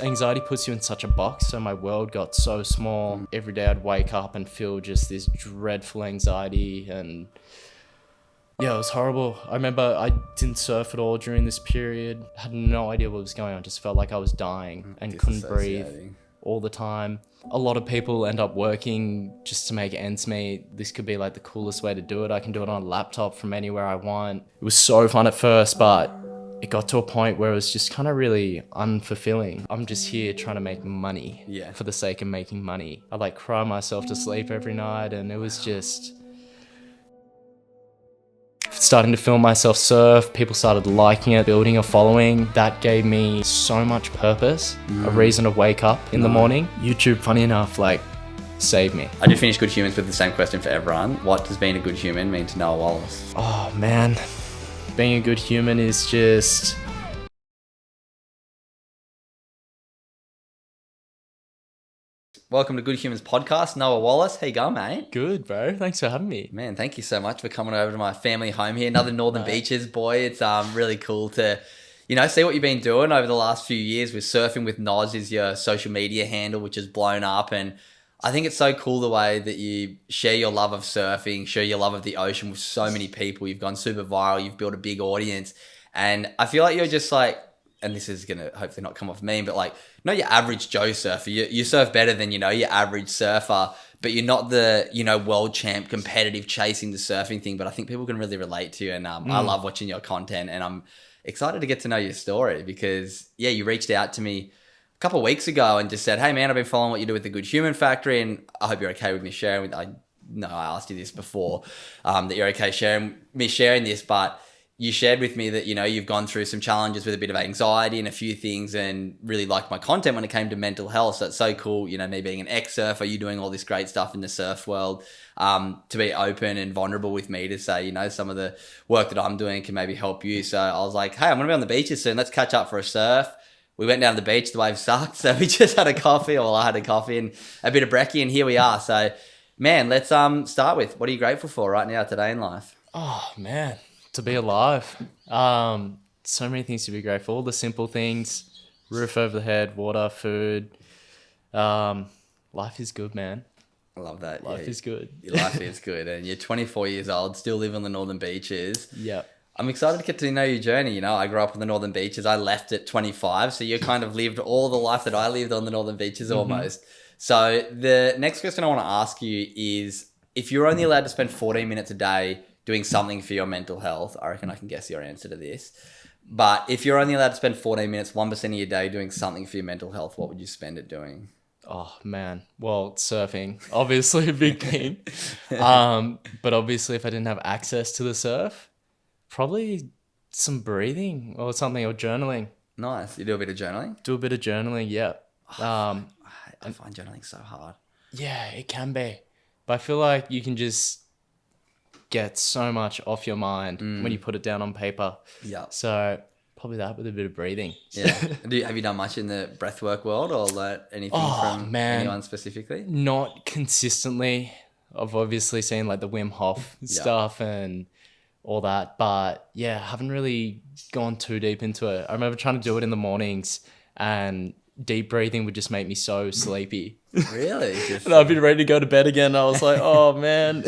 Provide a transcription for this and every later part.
Anxiety puts you in such a box, so my world got so small. Every day I'd wake up and feel just this dreadful anxiety, and yeah, it was horrible. I remember I didn't surf at all during this period. Had no idea what was going on. Just felt like I was dying and couldn't breathe all the time. A lot of people end up working just to make ends meet. This could be like the coolest way to do it. I can do it on a laptop from anywhere I want. It was so fun at first, but it got to a point where it was just kind of really unfulfilling. I'm just here trying to make money for the sake of making money. I like cry myself to sleep every night, and it was just starting to film myself surf. People started liking it, building a following. That gave me so much purpose, a reason to wake up in the morning. YouTube, funny enough, like saved me. I did finish Good Humans with the same question for everyone. What does being a good human mean to Noah Wallace? Oh man, being a good human is just Welcome to Good Humans podcast. Noah Wallace, how you going, mate? good, bro. Thanks for having me. Man, thank you so much for coming over to my family home here. Another Northern Beaches, boy. It's really cool to, see what you've been doing over the last few years with Surfing with Noz is your social media handle, which has blown up. And I think it's so cool the way that you share your love of surfing, share your love of the ocean with so many people. You've gone super viral. You've built a big audience. And I feel like you're just like, and this is going to hopefully not come off mean, but like, not your average Joe surfer. You surf better than, your average surfer, but you're not the, world champ competitive chasing the surfing thing. But I think people can really relate to you. And I love watching your content, and I'm excited to get to know your story because, you reached out to me a couple of weeks ago and just said, hey man, I've been following what you do with the Good Human Factory, and I hope you're okay with me sharing with, I asked you this before, that you're okay sharing this, but you shared with me that, you've gone through some challenges with a bit of anxiety and a few things, and really liked my content when it came to mental health. So it's so cool, me being an ex-surfer, you doing all this great stuff in the surf world, to be open and vulnerable with me to say, some of the work that I'm doing can maybe help you. So I was like, hey, I'm going to be on the beaches soon. Let's catch up for a surf. We went down to the beach. The waves sucked. So we just had a coffee, or I had a coffee and a bit of brekkie, and here we are. So, man, let's start with, what are you grateful for right now today in life? Oh man, to be alive. So many things to be grateful. All the simple things: roof over the head, water, food. Life is good, man. I love that. Life is good. Your life is good, and you're 24 years old, still live on the Northern Beaches. Yep. I'm excited to get to know your journey. I grew up on the Northern Beaches. I left at 25, so you kind of lived all the life that I lived on the Northern Beaches almost. So the next question I want to ask you is, if you're only allowed to spend 14 minutes a day doing something for your mental health, I reckon I can guess your answer to this. But if you're only allowed to spend 14 minutes, 1% of your day doing something for your mental health, what would you spend it doing? Oh man, well, surfing, obviously a big thing. But obviously if I didn't have access to the surf, probably some breathing or something, or journaling. Nice. You do a bit of journaling? Do a bit of journaling, yeah. I find journaling so hard. Yeah, it can be. But I feel like you can just get so much off your mind when you put it down on paper. Yeah. So probably that with a bit of breathing. Yeah. Have you done much in the breathwork world, or learnt anything from anyone specifically? Not consistently. I've obviously seen like the Wim Hof stuff and all that, but yeah, haven't really gone too deep into it. I remember trying to do it in the mornings, and deep breathing would just make me so sleepy. Really? And I'd be ready to go to bed again. I was like, oh man.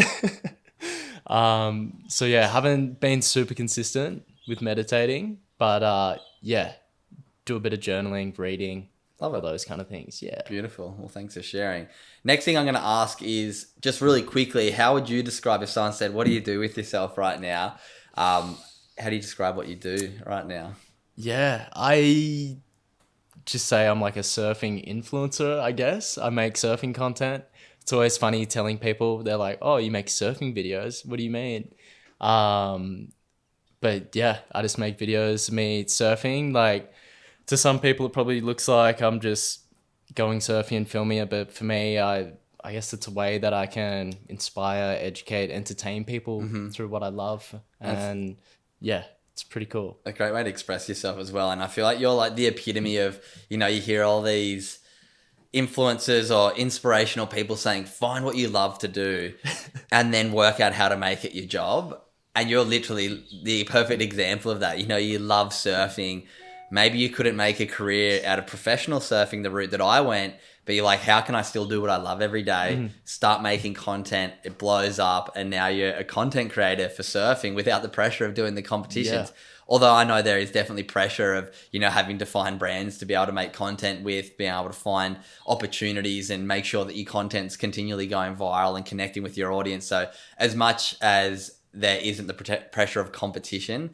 So yeah, haven't been super consistent with meditating, but do a bit of journaling, reading, love all it. those kind of things. Yeah. Beautiful. Well, thanks for sharing. Next thing I'm going to ask is, just really quickly, how would you describe, if someone said, what do you do with yourself right now? How do you describe what you do right now? Yeah, I just say I'm like a surfing influencer, I guess. I make surfing content. It's always funny telling people, they're like, oh, you make surfing videos? What do you mean? But yeah, I just make videos of me surfing. Like, to some people, it probably looks like I'm just going surfing and filming it. But for me, I guess it's a way that I can inspire, educate, entertain people through what I love. And yeah, it's pretty cool. A great way to express yourself as well. And I feel like you're like the epitome of, you hear all these influencers or inspirational people saying, find what you love to do and then work out how to make it your job. And you're literally the perfect example of that. You love surfing, maybe you couldn't make a career out of professional surfing the route that I went, but you're like, how can I still do what I love every day? Start making content, it blows up, and now you're a content creator for surfing without the pressure of doing the competitions. Yeah. Although I know there is definitely pressure of, having to find brands to be able to make content with, being able to find opportunities and make sure that your content's continually going viral and connecting with your audience. So as much as there isn't the pressure of competition,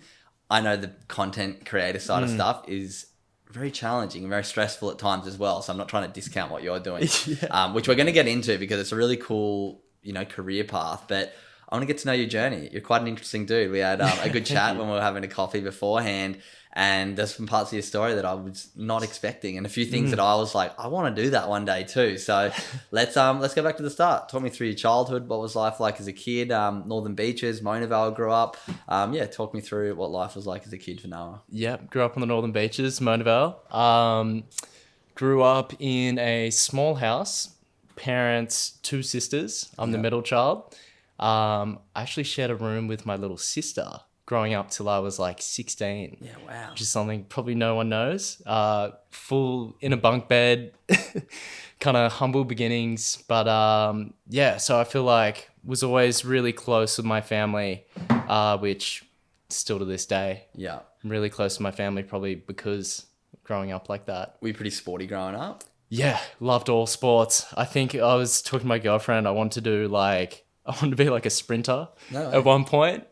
I know the content creator side of stuff is very challenging and very stressful at times as well. So I'm not trying to discount what you're doing, which we're going to get into because it's a really cool, career path. But I want to get to know your journey. You're quite an interesting dude. We had a good chat when we were having a coffee beforehand, and there's some parts of your story that I was not expecting, and a few things that I was like, I want to do that one day too. So let's go back to the start. Talk me through your childhood. What was life like as a kid? Northern Beaches, Mona Vale grew up. Talk me through what life was like as a kid for Noah. Yep, grew up on the Northern Beaches, Mona Vale. Grew up in a small house. Parents, 2 sisters. I'm the middle child. I actually shared a room with my little sister growing up till I was like 16. Yeah, wow. Which is something probably no one knows. Full in a bunk bed, kind of humble beginnings. But so I feel like was always really close with my family, which still to this day. Yeah. I'm really close to my family probably because growing up like that. Were you pretty sporty growing up? Yeah, loved all sports. I think I was talking to my girlfriend. I wanted to be like a sprinter at one point.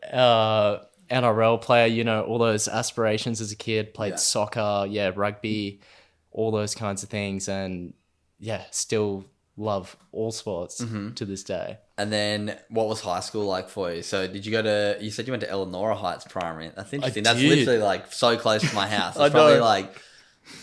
NRL player, all those aspirations as a kid, played soccer, rugby, all those kinds of things. And still love all sports to this day. And then what was high school like for you? So did you you said you went to Eleanor Heights Primary. That's interesting. That's literally like so close to my house. It's probably like,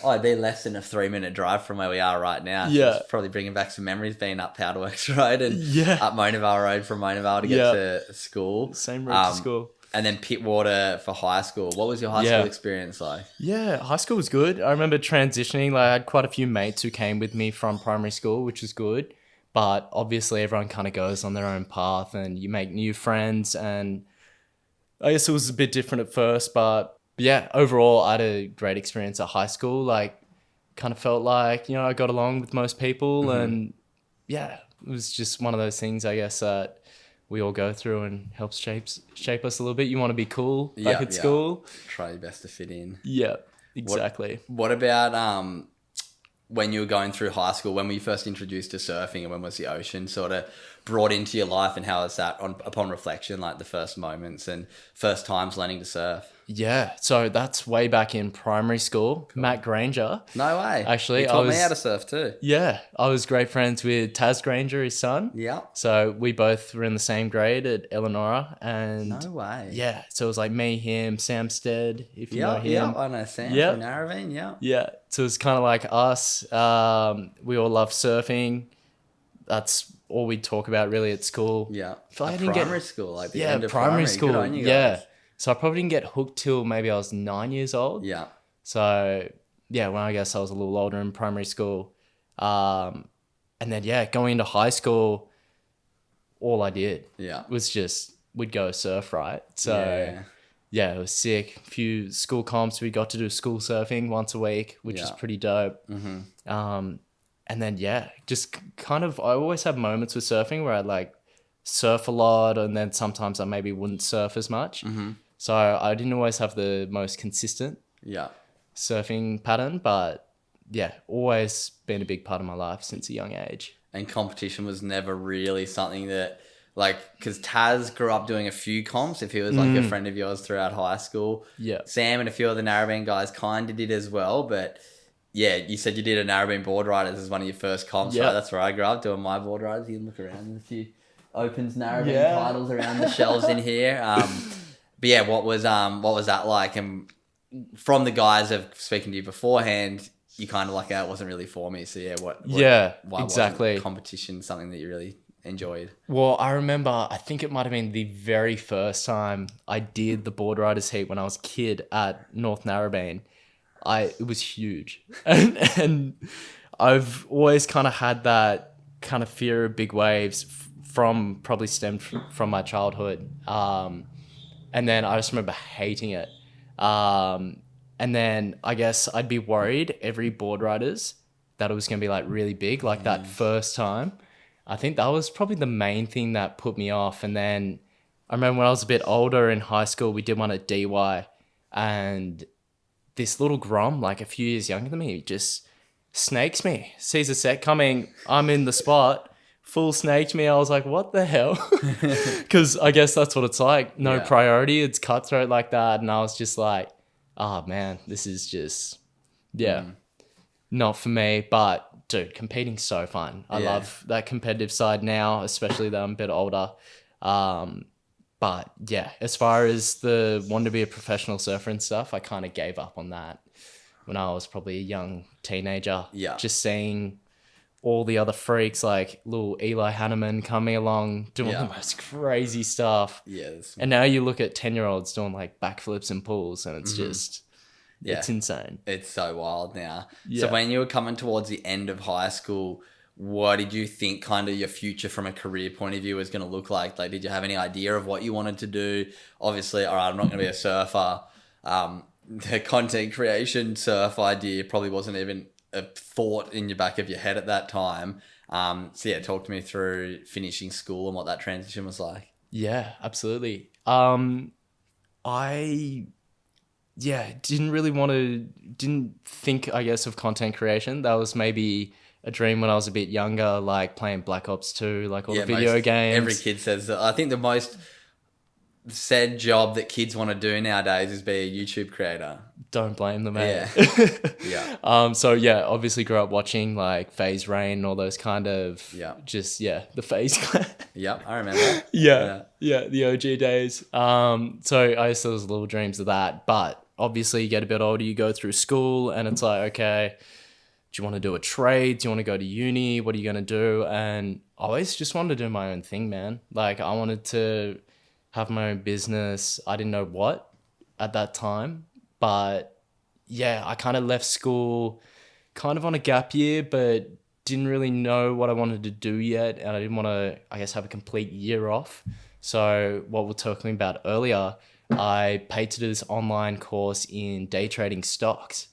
it'd be less than a 3-minute drive from where we are right now. Yeah. It's probably bringing back some memories being up Powderworks Road and up Mona Vale Road from Mona Vale to get to school. Same road to school. And then Pittwater for high school. What was your high school experience like? Yeah, high school was good. I remember transitioning. I had quite a few mates who came with me from primary school, which was good. But obviously everyone kind of goes on their own path and you make new friends. And I guess it was a bit different at first, but overall I had a great experience at high school. Like kind of felt like, I got along with most people and it was just one of those things, I guess, that we all go through and helps shape us a little bit. You want to be cool back at school. Try your best to fit in. Yeah, exactly. What about when you were going through high school, when were you first introduced to surfing and when was the ocean sort of brought into your life and how was that upon reflection, like the first moments and first times learning to surf? Yeah, so that's way back in primary school. Cool. Matt Granger. No way. Actually, he taught me how to surf too. Yeah, I was great friends with Taz Granger, his son. Yeah. So we both were in the same grade at Eleanor. And no way. Yeah, so it was like me, him, Sam Stead, if you know him. Yeah, I know Sam from Narrabeen, Yeah, so it was kind of like us. We all love surfing. That's all we'd talk about really at school. Yeah. Primary school, like the end of primary school. Good on you guys. So I probably didn't get hooked till maybe I was 9 years old. Yeah. So when I guess I was a little older in primary school. And then going into high school, all I did was just we'd go surf, right? So it was sick. A few school comps, we got to do school surfing once a week, which is pretty dope. Mm-hmm. And then just kind of I always have moments with surfing where I'd like surf a lot and then sometimes I maybe wouldn't surf as much. Mm-hmm. So I didn't always have the most consistent surfing pattern, but always been a big part of my life since a young age. And competition was never really something that, like, because Taz grew up doing a few comps, if he was like a friend of yours throughout high school. Yeah. Sam and a few other Narrabeen guys kind of did as well, but you said you did a Narrabeen board riders as one of your first comps, right? That's where I grew up doing my board riders. You can look around and a few Opens Narrabeen titles around the shelves in here. But what was that like? And from the guys of speaking to you beforehand, you kind of like, it wasn't really for me. So why exactly. wasn't competition something that you really enjoyed? Well, I remember, I think it might have been the very first time I did the board riders heat when I was a kid at North Narrabeen. It was huge, and I've always kind of had that kind of fear of big waves from probably stemmed from my childhood. And then I just remember hating it. And then I guess I'd be worried every board riders that it was going to be like really big, like that first time. I think that was probably the main thing that put me off. And then I remember when I was a bit older in high school, we did one at DY, and this little grom, like a few years younger than me, just snakes me. Sees a set coming, I'm in the spot, full snaked me. I was like, what the hell? Because I guess that's what it's like. No priority. It's cutthroat like that. And I was just like, oh man, this is just, not for me. But dude, competing's so fun. I love that competitive side now, especially that I'm a bit older. But yeah, as far as the wanting to be a professional surfer and stuff, I kind of gave up on that when I was probably a young teenager. Yeah. Just seeing all the other freaks like little Eli Hanneman coming along doing the most crazy stuff. Yes. And now you look at 10-year-olds doing like backflips in pools, and it's just, it's insane. It's so wild now. Yeah. So when you were coming towards the end of high school, what did you think kind of your future from a career point of view was going to look like? Like, did you have any idea of what you wanted to do? Obviously, all right, I'm not going to be a surfer. The content creation surf idea probably wasn't even a thought in your back of your head at that time. So yeah, talk to me through finishing school and what that transition was like. Yeah, absolutely. I didn't think, I guess, of content creation. That was maybe a dream when I was a bit younger, like playing Black Ops 2, like all the video games. Every kid says that. I think the most said job that kids want to do nowadays is be a YouTube creator. Don't blame them, mate. Yeah. So yeah, obviously grew up watching like FaZe Rain and all those kind of the FaZe clan. Yep, I remember. Yeah, the OG days. So I used to have those little dreams of that, but obviously you get a bit older, you go through school, and it's like, okay, do you want to do a trade? Do you want to go to uni? What are you going to do? And I always just wanted to do my own thing, man. Like I wanted to have my own business. I didn't know what at that time, but yeah, I kind of left school kind of on a gap year, but didn't really know what I wanted to do yet. And I didn't want to, I guess, have a complete year off. So what we were talking about earlier, I paid to do this online course in day trading stocks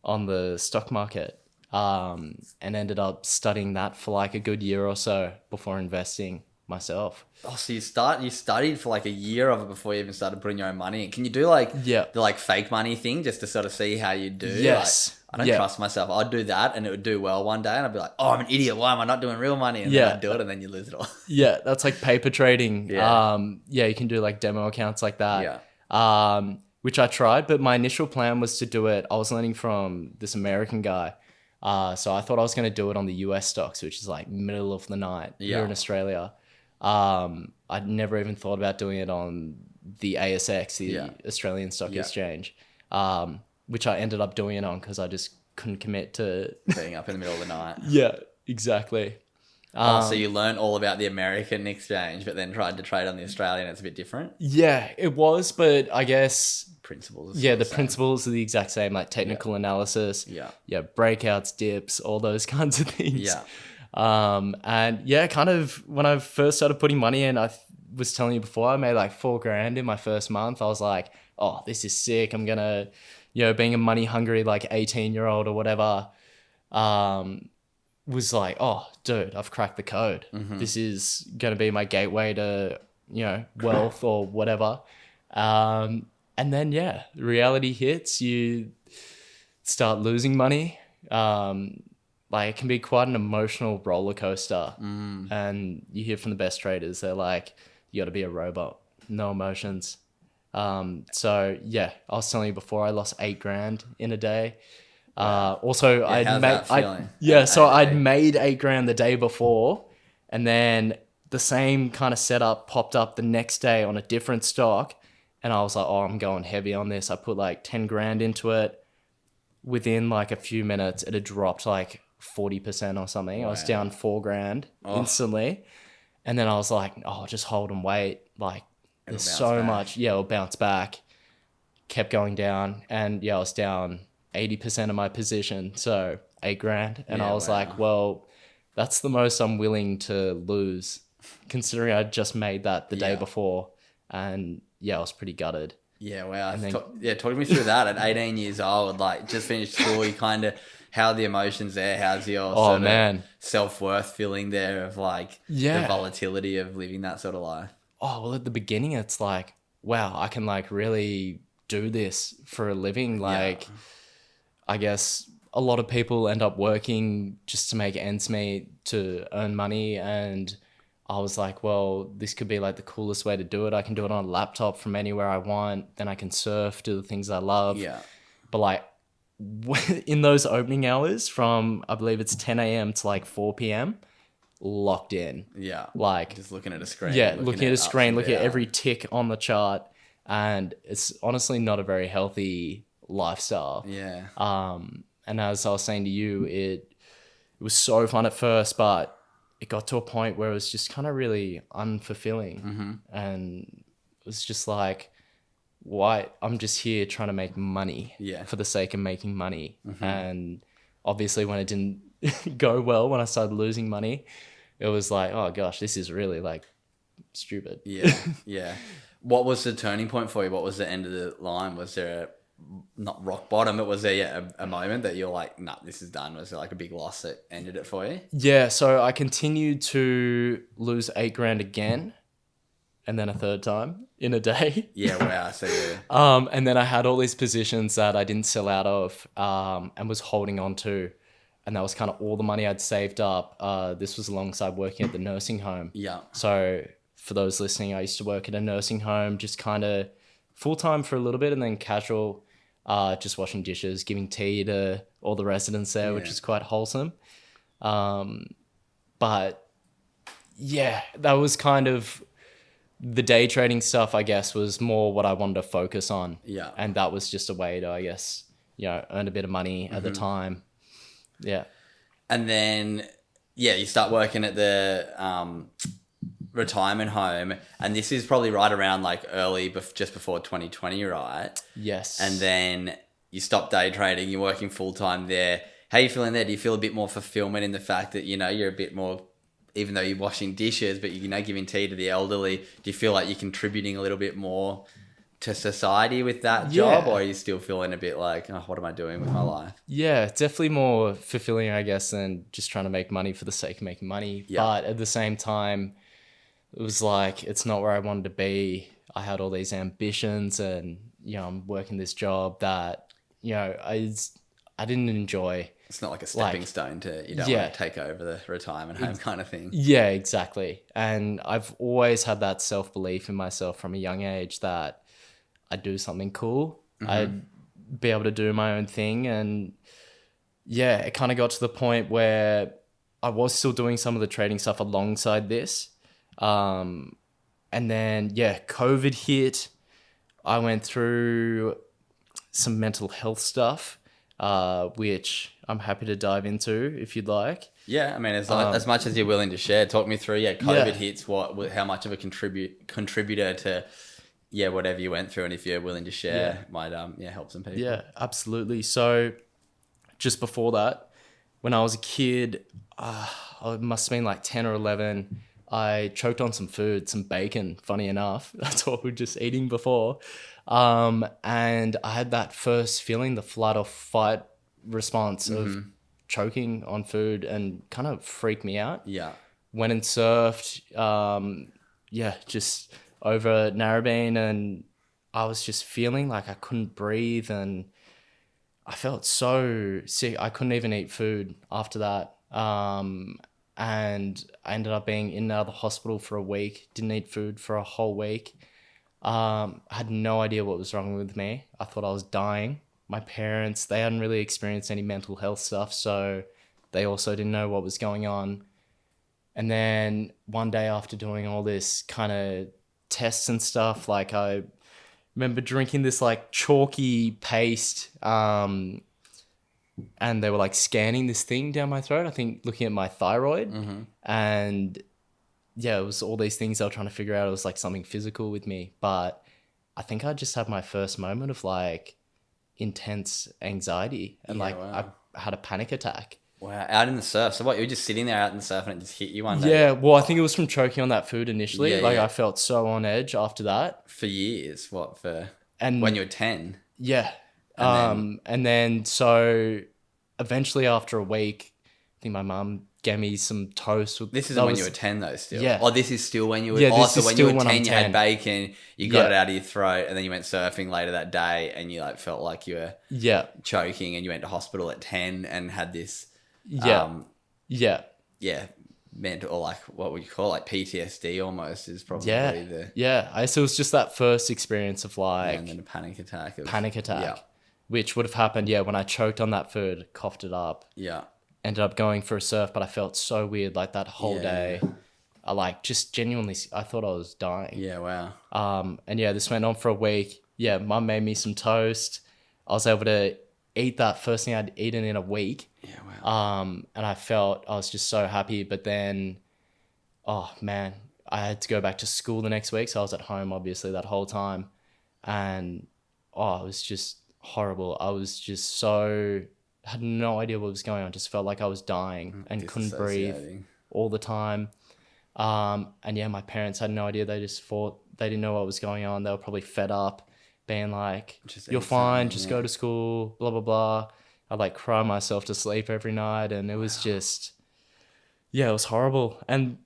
on the stock market, and ended up studying that for like a good year or so before investing myself. Oh, so you studied for like a year of it before you even started putting your own money in. Can you do like the like fake money thing just to sort of see how you do? Yes. Like, I don't trust myself. I'd do that and it would do well one day and I'd be like, oh, I'm an idiot. Why am I not doing real money? And then I'd do it and then you lose it all. Yeah, that's like paper trading. You can do like demo accounts like that. Which I tried, but my initial plan was to do it. I was learning from this American guy. So I thought I was going to do it on the US stocks, which is like middle of the night here in Australia. I'd never even thought about doing it on the ASX, the Australian Stock Exchange, which I ended up doing it on because I just couldn't commit to being up in the middle of the night. Yeah, exactly. So you learned all about the American exchange, but then tried to trade on the Australian. It's a bit different. Yeah, it was, but I guess principles. The principles are the exact same, like technical analysis. Breakouts, dips, all those kinds of things. And yeah, kind of when I first started putting money in, I was telling you before, I made like $4,000 in my first month. I was like, oh, this is sick. I'm gonna, being a money hungry like 18-year-old or whatever, was like, oh, dude, I've cracked the code. This is gonna be my gateway to, wealth or whatever. And then reality hits. You start losing money. Like it can be quite an emotional roller coaster. And you hear from the best traders, they're like, you got to be a robot, no emotions. So yeah, I was telling you before, I lost $8,000 in a day. Also, I'd made $8,000 the day before, and then the same kind of setup popped up the next day on a different stock, and I was like, oh, I'm going heavy on this. I put like $10,000 into it. Within like a few minutes, it had dropped like 40% or something. Wow. I was down $4,000 instantly. And then I was like, oh, just hold and wait. Like there's so much. Yeah, it'll bounce back. Kept going down. And I was down 80% of my position. So $8,000. And I was like, well, that's the most I'm willing to lose considering I just made that the day before. And I was pretty gutted. Yeah, wow. And then- Talk me through that. At 18 years old, like just finished school, you kind of, how are the emotions there? How's your Oh, sort of man. self-worth feeling there of like Yeah. the volatility of living that sort of life? Oh, well, at the beginning, it's like, wow, I can like really do this for a living. Like, I guess a lot of people end up working just to make ends meet, to earn money. And I was like, well, this could be like the coolest way to do it. I can do it on a laptop from anywhere I want. Then I can surf, do the things I love. Yeah. But like in those opening hours from, I believe it's 10 a.m. to like 4 p.m., locked in. Yeah. Like, Just looking at a screen. yeah, looking at a ups screen, and looking at downs. every tick on the chart. And it's honestly not a very healthy lifestyle. Yeah. And as I was saying to you, it was so fun at first, but it got to a point where it was just kind of really unfulfilling. And it was just like, why? I'm just here trying to make money Yeah. for the sake of making money. And obviously when it didn't go well, when I started losing money, it was like, oh gosh, this is really like stupid. Yeah. Yeah. What was the turning point for you? What was the end of the line? Was there a, not rock bottom, but was there a moment that you're like, nah, this is done? Was there like a big loss that ended it for you? Yeah, so I continued to lose $8,000 again, and then a third time in a day. Yeah, wow. So yeah. And then I had all these positions that I didn't sell out of, and was holding on to, and that was kind of all the money I'd saved up. This was alongside working at the nursing home. Yeah. So for those listening, I used to work at a nursing home, just kind of full time for a little bit, and then casual, just washing dishes, giving tea to all the residents there, which Yeah. is quite wholesome. But yeah, that was kind of the day trading stuff, I guess, was more what I wanted to focus on. Yeah. And that was just a way to, I guess, earn a bit of money at the time. Yeah. And then, yeah, you start working at the retirement home, and this is probably right around like early, just before 2020, right? Yes. And then you stop day trading, you're working full time there. How are you feeling there? Do you feel a bit more fulfillment in the fact that, you're a bit more, even though you're washing dishes, but you're giving tea to the elderly, do you feel like you're contributing a little bit more to society with that job? Yeah. Or are you still feeling a bit like, oh, what am I doing with my life? Yeah, definitely more fulfilling, I guess, than just trying to make money for the sake of making money. Yeah. But at the same time, it was like, it's not where I wanted to be. I had all these ambitions, and, I'm working this job that, I didn't enjoy. It's not like a stepping stone to, you don't Yeah. want to take over the retirement home kind of thing. Yeah, exactly. And I've always had that self-belief in myself from a young age that I'd do something cool. I'd be able to do my own thing. And yeah, it kind of got to the point where I was still doing some of the trading stuff alongside this. And then, yeah, COVID hit. I went through some mental health stuff, which I'm happy to dive into if you'd like. Yeah, I mean, as much as you're willing to share, talk me through. Yeah, COVID Yeah. hits. How much of a contributor to, whatever you went through, and if you're willing to share, might help some people. Yeah, absolutely. So just before that, when I was a kid, it must have been like 10 or 11, I choked on some food, some bacon, funny enough. That's what we were just eating before. And I had that first feeling, the flight or fight response of choking on food, and kind of freaked me out. Yeah. Went and surfed, just over Narrabeen, and I was just feeling like I couldn't breathe, and I felt so sick. I couldn't even eat food after that. And I ended up being in and out of the hospital for a week, didn't eat food for a whole week. I had no idea what was wrong with me. I thought I was dying. My parents, they hadn't really experienced any mental health stuff, so they also didn't know what was going on. And then one day after doing all this kind of tests and stuff, like I remember drinking this like chalky paste, and they were like scanning this thing down my throat, I think looking at my thyroid. And yeah, it was all these things they were trying to figure out. It was like something physical with me. But I think I just had my first moment of like intense anxiety, and wow. I had a panic attack. Wow. Out in the surf. So what, you were just sitting there out in the surf and it just hit you one day? Yeah, well, I think it was from choking on that food initially. Yeah, yeah. I felt so on edge after that. For years? What, for and When you were 10. yeah. And And then so eventually after a week, I think my mum gave me some toast with This isn't that when was- you were 10 though still. Yeah. Oh, this is still when you were... Yeah, oh, this so is when still you were when 10, I'm you had 10. bacon, you got Yeah. it out of your throat, and then you went surfing later that day, and you like felt like you were Yeah. choking, and you went to hospital at 10 and had this... Yeah. Yeah. yeah, mental, or like, what would you call it? Like PTSD almost is probably Yeah. the... Yeah. So it was just that first experience of like and then a panic attack. panic attack, Yeah. which would have happened, yeah, when I choked on that food, coughed it up, Yeah. ended up going for a surf, but I felt so weird like that whole Yeah. day. I like just genuinely, I thought I was dying. Yeah, wow. And yeah, this went on for a week. Yeah, mum made me some toast. I was able to eat that first thing I'd eaten in a week. Yeah, wow. And I was just so happy. But then, oh man, I had to go back to school the next week. So I was at home, obviously, that whole time. And it was just horrible. I was just so, had no idea what was going on. Just felt like I was dying and couldn't breathe Disassociating. all the time. And yeah, my parents had no idea. They just thought they didn't know what was going on. They were probably fed up, being like, Just "You're eat fine. something, Just yeah. go to school." Blah blah blah. I'd like cry myself to sleep every night, and it was just, yeah, it was horrible. And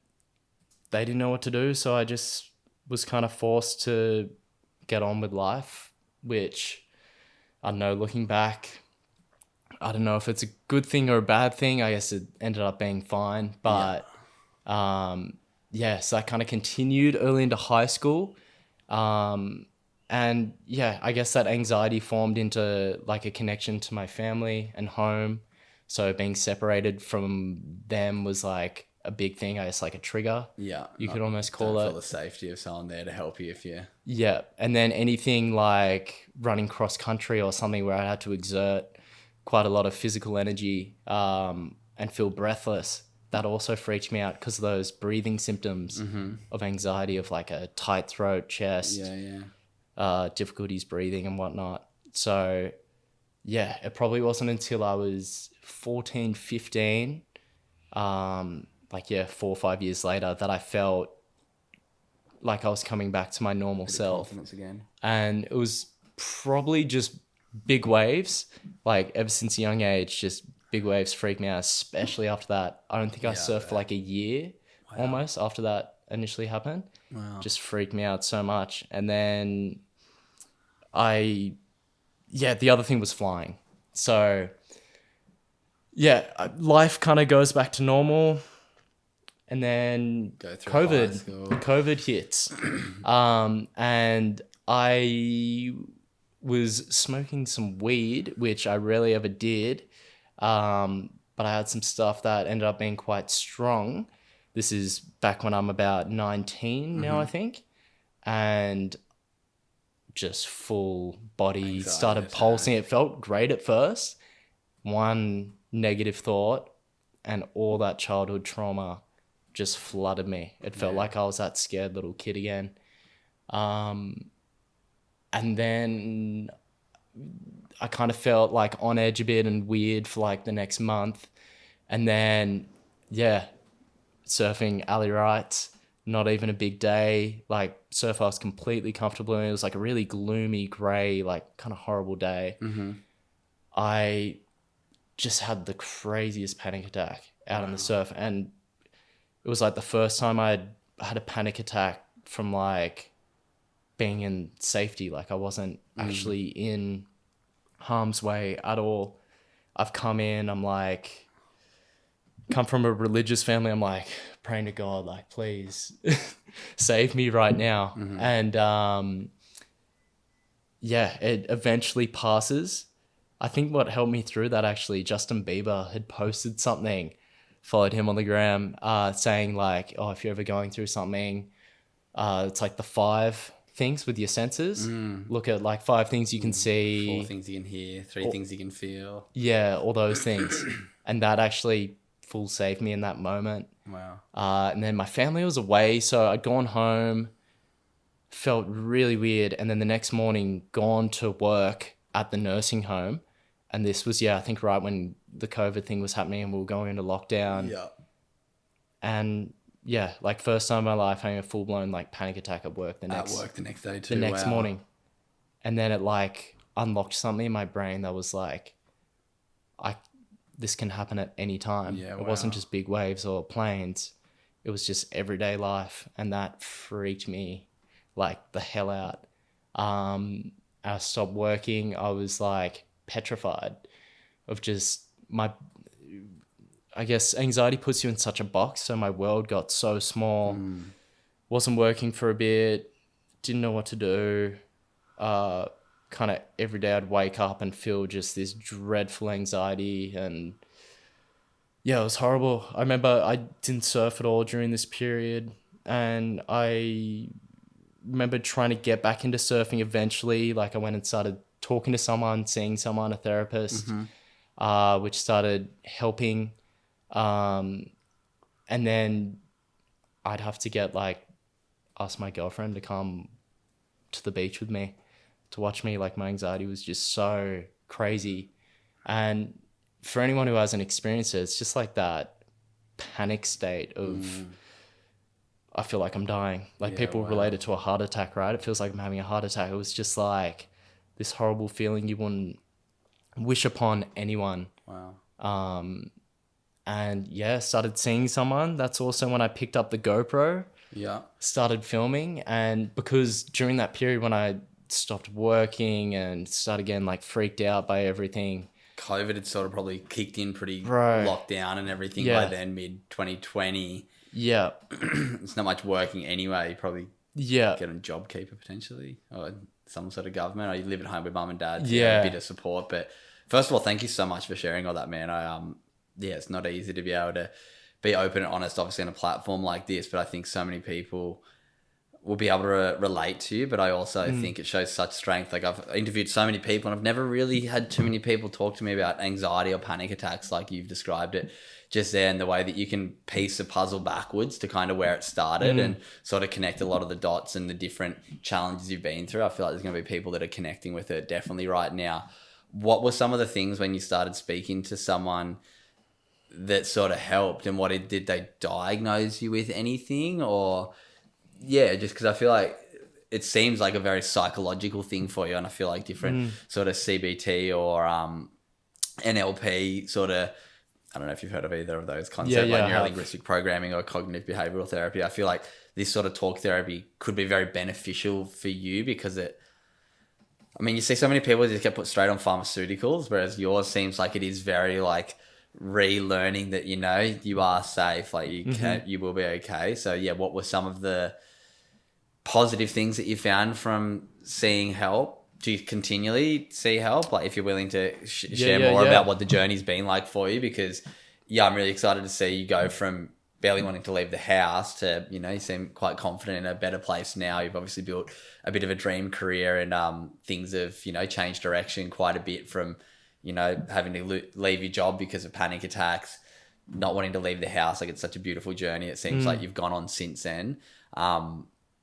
they didn't know what to do, so I just was kind of forced to get on with life. Which I don't know. Looking back, I don't know if it's a good thing or a bad thing. I guess it ended up being fine, but. Yeah, so that kind of continued early into high school. And yeah, I guess that anxiety formed into like a connection to my family and home. So being separated from them was like a big thing, I guess, like a trigger. Yeah. You could almost call don't it. feel the safety of someone there to help you if you... Yeah. And then anything like running cross country or something where I had to exert quite a lot of physical energy and feel breathless. That also freaked me out because of those breathing symptoms of anxiety, of like a tight throat, chest, difficulties breathing and whatnot. So yeah, it probably wasn't until I was 14, 15, 4 or 5 years later, that I felt like I was coming back to my normal self. Confidence again. And it was probably just big waves. Like ever since a young age, just big waves freak me out, especially after that. I don't think I surfed for like a year almost after that initially happened. Wow. Just freaked me out so much. And then the other thing was flying. So yeah, life kind of goes back to normal. And then Go through high school. COVID hits. And I was smoking some weed, which I rarely ever did. But I had some stuff that ended up being quite strong. This is back when I'm about 19 now, I think. And just full body Anxiety started attack. pulsing. It felt great at first. One negative thought and all that childhood trauma just flooded me. It felt like I was that scared little kid again. And then I kind of felt like on edge a bit and weird for like the next month. And then, yeah, surfing alley rights, not even a big day. Like surf I was completely comfortable in. It was like a really gloomy, grey, like kind of horrible day. I just had the craziest panic attack out on the surf. And it was like the first time I had a panic attack from like being in safety. Like I wasn't actually in harm's way at all. I've come from a religious family. I'm like praying to God, like, please save me right now. And it eventually passes. I think what helped me through that, actually, Justin Bieber had posted something, followed him on the gram, saying like, oh, if you're ever going through something, it's like the 5 things with your senses. Look at like 5 things you can see. 4 things you can hear, 3 things you can feel. Yeah, all those things. And that actually full saved me in that moment. Wow. And then my family was away, so I'd gone home, felt really weird, and then the next morning gone to work at the nursing home. And this was, I think right when the COVID thing was happening and we were going into lockdown. Yeah. And like first time in my life having a full-blown like panic attack at work the next At work the next day too. morning. And then it like unlocked something in my brain that was like, this can happen at any time. Yeah, It wasn't wow. just big waves or planes. It was just everyday life. And that freaked me like the hell out. I stopped working. I was like petrified of just I guess anxiety puts you in such a box. So my world got so small, wasn't working for a bit, didn't know what to do. Kind of every day I'd wake up and feel just this dreadful anxiety. And yeah, it was horrible. I remember I didn't surf at all during this period. And I remember trying to get back into surfing eventually. Like I went and started talking to someone, seeing someone, a therapist, which started helping. And then I'd have to ask my girlfriend to come to the beach with me to watch me. Like my anxiety was just so crazy. And for anyone who hasn't experienced it, it's just like that panic state of, I feel like I'm dying. Like people relate it to a heart attack, right? It feels like I'm having a heart attack. It was just like this horrible feeling you wouldn't wish upon anyone. Wow. And yeah, started seeing someone. That's also when I picked up the GoPro, Yeah. started filming. And because during that period when I stopped working and started getting like freaked out by everything, COVID had sort of probably kicked in pretty Right. locked down and everything Yeah. by then, mid 2020. yeah, It's not much working anyway. You probably yeah, get on JobKeeper potentially or some sort of government, or you live at home with mum and dad. So Yeah. a bit of support. But first of all, thank you so much for sharing all that, man. Yeah, it's not easy to be able to be open and honest, obviously, on a platform like this. But I think so many people will be able to relate to you. But I also think it shows such strength. Like I've interviewed so many people, and I've never really had too many people talk to me about anxiety or panic attacks like you've described it just there, and the way that you can piece the puzzle backwards to kind of where it started and sort of connect a lot of the dots and the different challenges you've been through. I feel like there's going to be people that are connecting with it definitely right now. What were some of the things when you started speaking to someone that sort of helped, and did they diagnose you with anything? Or yeah, just because I feel like it seems like a very psychological thing for you, and I feel like different sort of CBT or NLP sort of, I don't know if you've heard of either of those concepts, Yeah, like I have. neuro-linguistic programming or cognitive behavioral therapy. I feel like this sort of talk therapy could be very beneficial for you because you see so many people just get put straight on pharmaceuticals, whereas yours seems like it is very like relearning that, you are safe, like you will be okay. So yeah, what were some of the positive things that you found from seeing help? Do you continually see help? Like if you're willing to share more about what the journey's been like for you, because I'm really excited to see you go from barely wanting to leave the house to, you seem quite confident in a better place now. You've obviously built a bit of a dream career, and things have, changed direction quite a bit from, having to leave your job because of panic attacks, not wanting to leave the house. Like it's such a beautiful journey. It seems like you've gone on since then.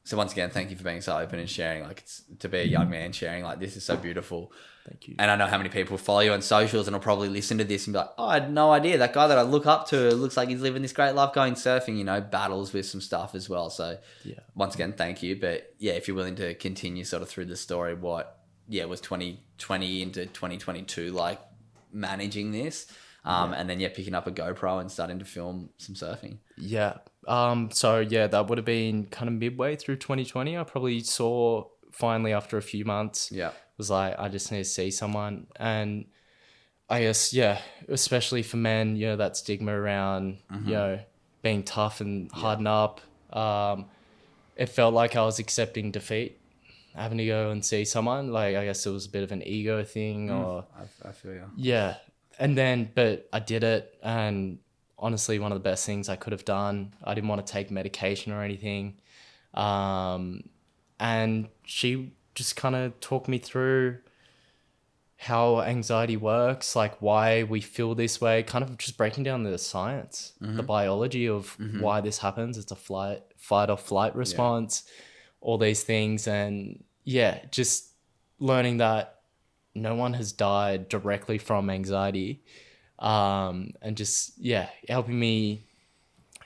So once again, thank you for being so open and sharing. Like it's to be a young man sharing like this is so beautiful. Thank you. And I know how many people follow you on socials and will probably listen to this and be like, oh, I had no idea. That guy that I look up to looks like he's living this great life going surfing, battles with some stuff as well. So once again, thank you. But yeah, if you're willing to continue sort of through the story, was 2020 into 2022 like managing this? And then picking up a GoPro and starting to film some surfing. Yeah. So yeah, that would have been kind of midway through 2020. I probably saw finally after a few months. Yeah. Was like, I just need to see someone. And I guess, especially for men, that stigma around, being tough and harden up. It felt like I was accepting defeat, having to go and see someone. Like, I guess it was a bit of an ego thing or... I feel you. Yeah. And then, but I did it. And honestly, one of the best things I could have done. I didn't want to take medication or anything. And she just kind of talked me through how anxiety works, like why we feel this way, kind of just breaking down the science, the biology of why this happens. It's a fight or flight response, all these things. And just learning that no one has died directly from anxiety, and just helping me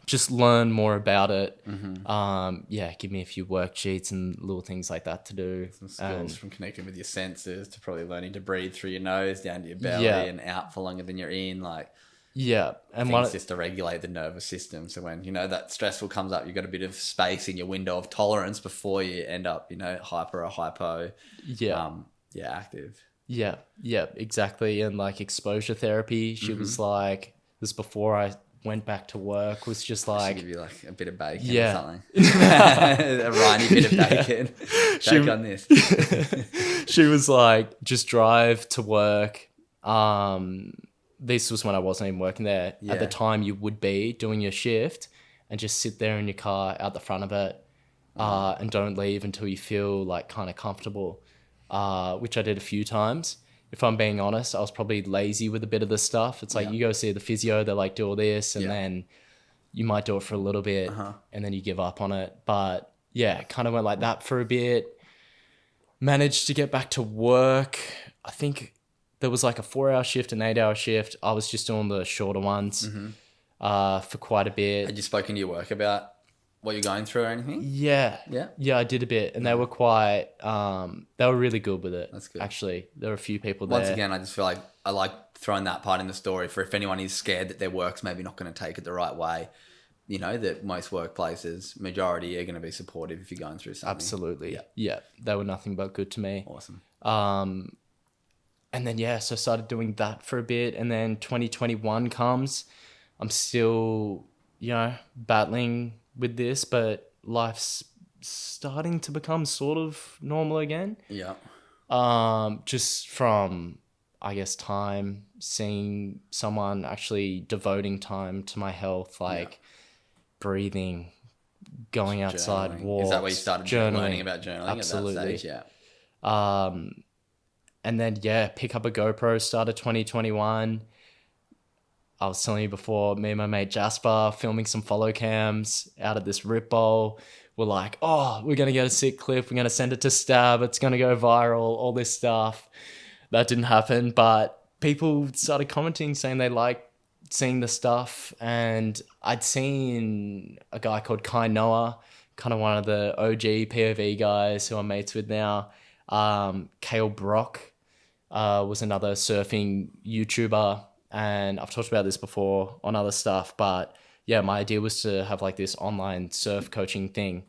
just learn more about it. Mm-hmm. Give me a few worksheets and little things like that to do. Some skills And from connecting with your senses to probably learning to breathe through your nose down to your belly Yeah. and out for longer than you're in. Like, and things just to regulate the nervous system. So when, that stressful comes up, you've got a bit of space in your window of tolerance before you end up, hyper or hypo. Active. Yeah, exactly. And like exposure therapy, she was like, this before I went back to work, was just She'll like, give you like a bit of bacon Yeah. or something. A Riny bit of bacon. Take on this. she was like, just drive to work. This was when I wasn't even working there. Yeah. At the time, you would be doing your shift and just sit there in your car out the front of it, and don't leave until you feel like kind of comfortable, which I did a few times. If I'm being honest, I was probably lazy with a bit of the stuff. It's like, you go see the physio, they're like, do all this, and then you might do it for a little bit, and then you give up on it. But yeah, kind of went like that for a bit. Managed to get back to work. I think there was like a 4-hour shift, an 8-hour shift. I was just doing the shorter ones for quite a bit. Had you spoken to your work about what you're going through or anything? Yeah, I did a bit, and they were quite. They were really good with it. That's good. Actually, there were a few people there. Once again, I just feel like I like throwing that part in the story for if anyone is scared that their work's maybe not going to take it the right way. That most workplaces, majority, are going to be supportive if you're going through something. Absolutely. Yeah, they were nothing but good to me. Awesome. And then so I started doing that for a bit, and then 2021 comes. I'm still, battling with this, but life's starting to become sort of normal again. Yeah. Just from, I guess, time, seeing someone actually devoting time to my health, like breathing, going outside, Journaling. walks. Is that where you started journaling. learning about journaling Absolutely. at that stage? Yeah. And then, pick up a GoPro, started 2021. I was telling you before, me and my mate Jasper filming some follow cams out at this Rip Bowl. We're like, oh, we're going to get a sick clip. We're going to send it to Stab. It's going to go viral, all this stuff. That didn't happen, but people started commenting saying they like seeing the stuff. And I'd seen a guy called Kai Noah, kind of one of the OG POV guys who I'm mates with now. Kale Brock was another surfing YouTuber. And I've talked about this before on other stuff, but yeah, my idea was to have like this online surf coaching thing,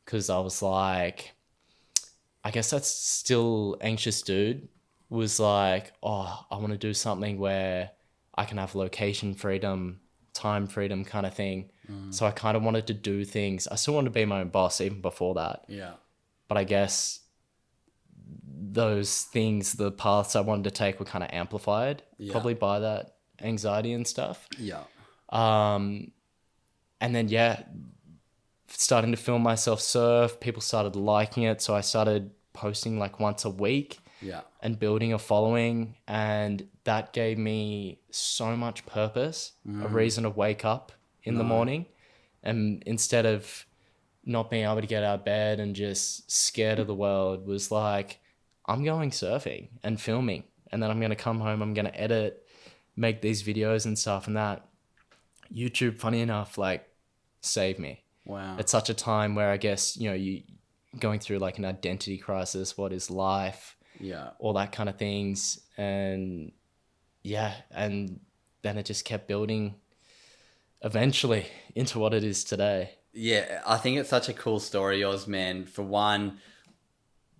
because I was like, I guess that's still anxious dude, was like, oh, I want to do something where I can have location freedom, time freedom kind of thing. So I kind of wanted to do things. I still wanted to be my own boss even before that. Yeah. But I guess those things, the paths I wanted to take were kind of amplified probably by that anxiety and stuff. Yeah. And then, starting to film myself surf, people started liking it. So I started posting like once a week and building a following. And that gave me so much purpose, a reason to wake up in the morning. And instead of not being able to get out of bed and just scared of the world, was like, I'm going surfing and filming, and then I'm going to come home, I'm going to edit, make these videos and stuff. And that YouTube, funny enough, like saved me. Wow. It's such a time where I guess, you going through like an identity crisis, what is life, all that kind of things. And and then it just kept building eventually into what it is today. Yeah, I think it's such a cool story, yours, man. For one,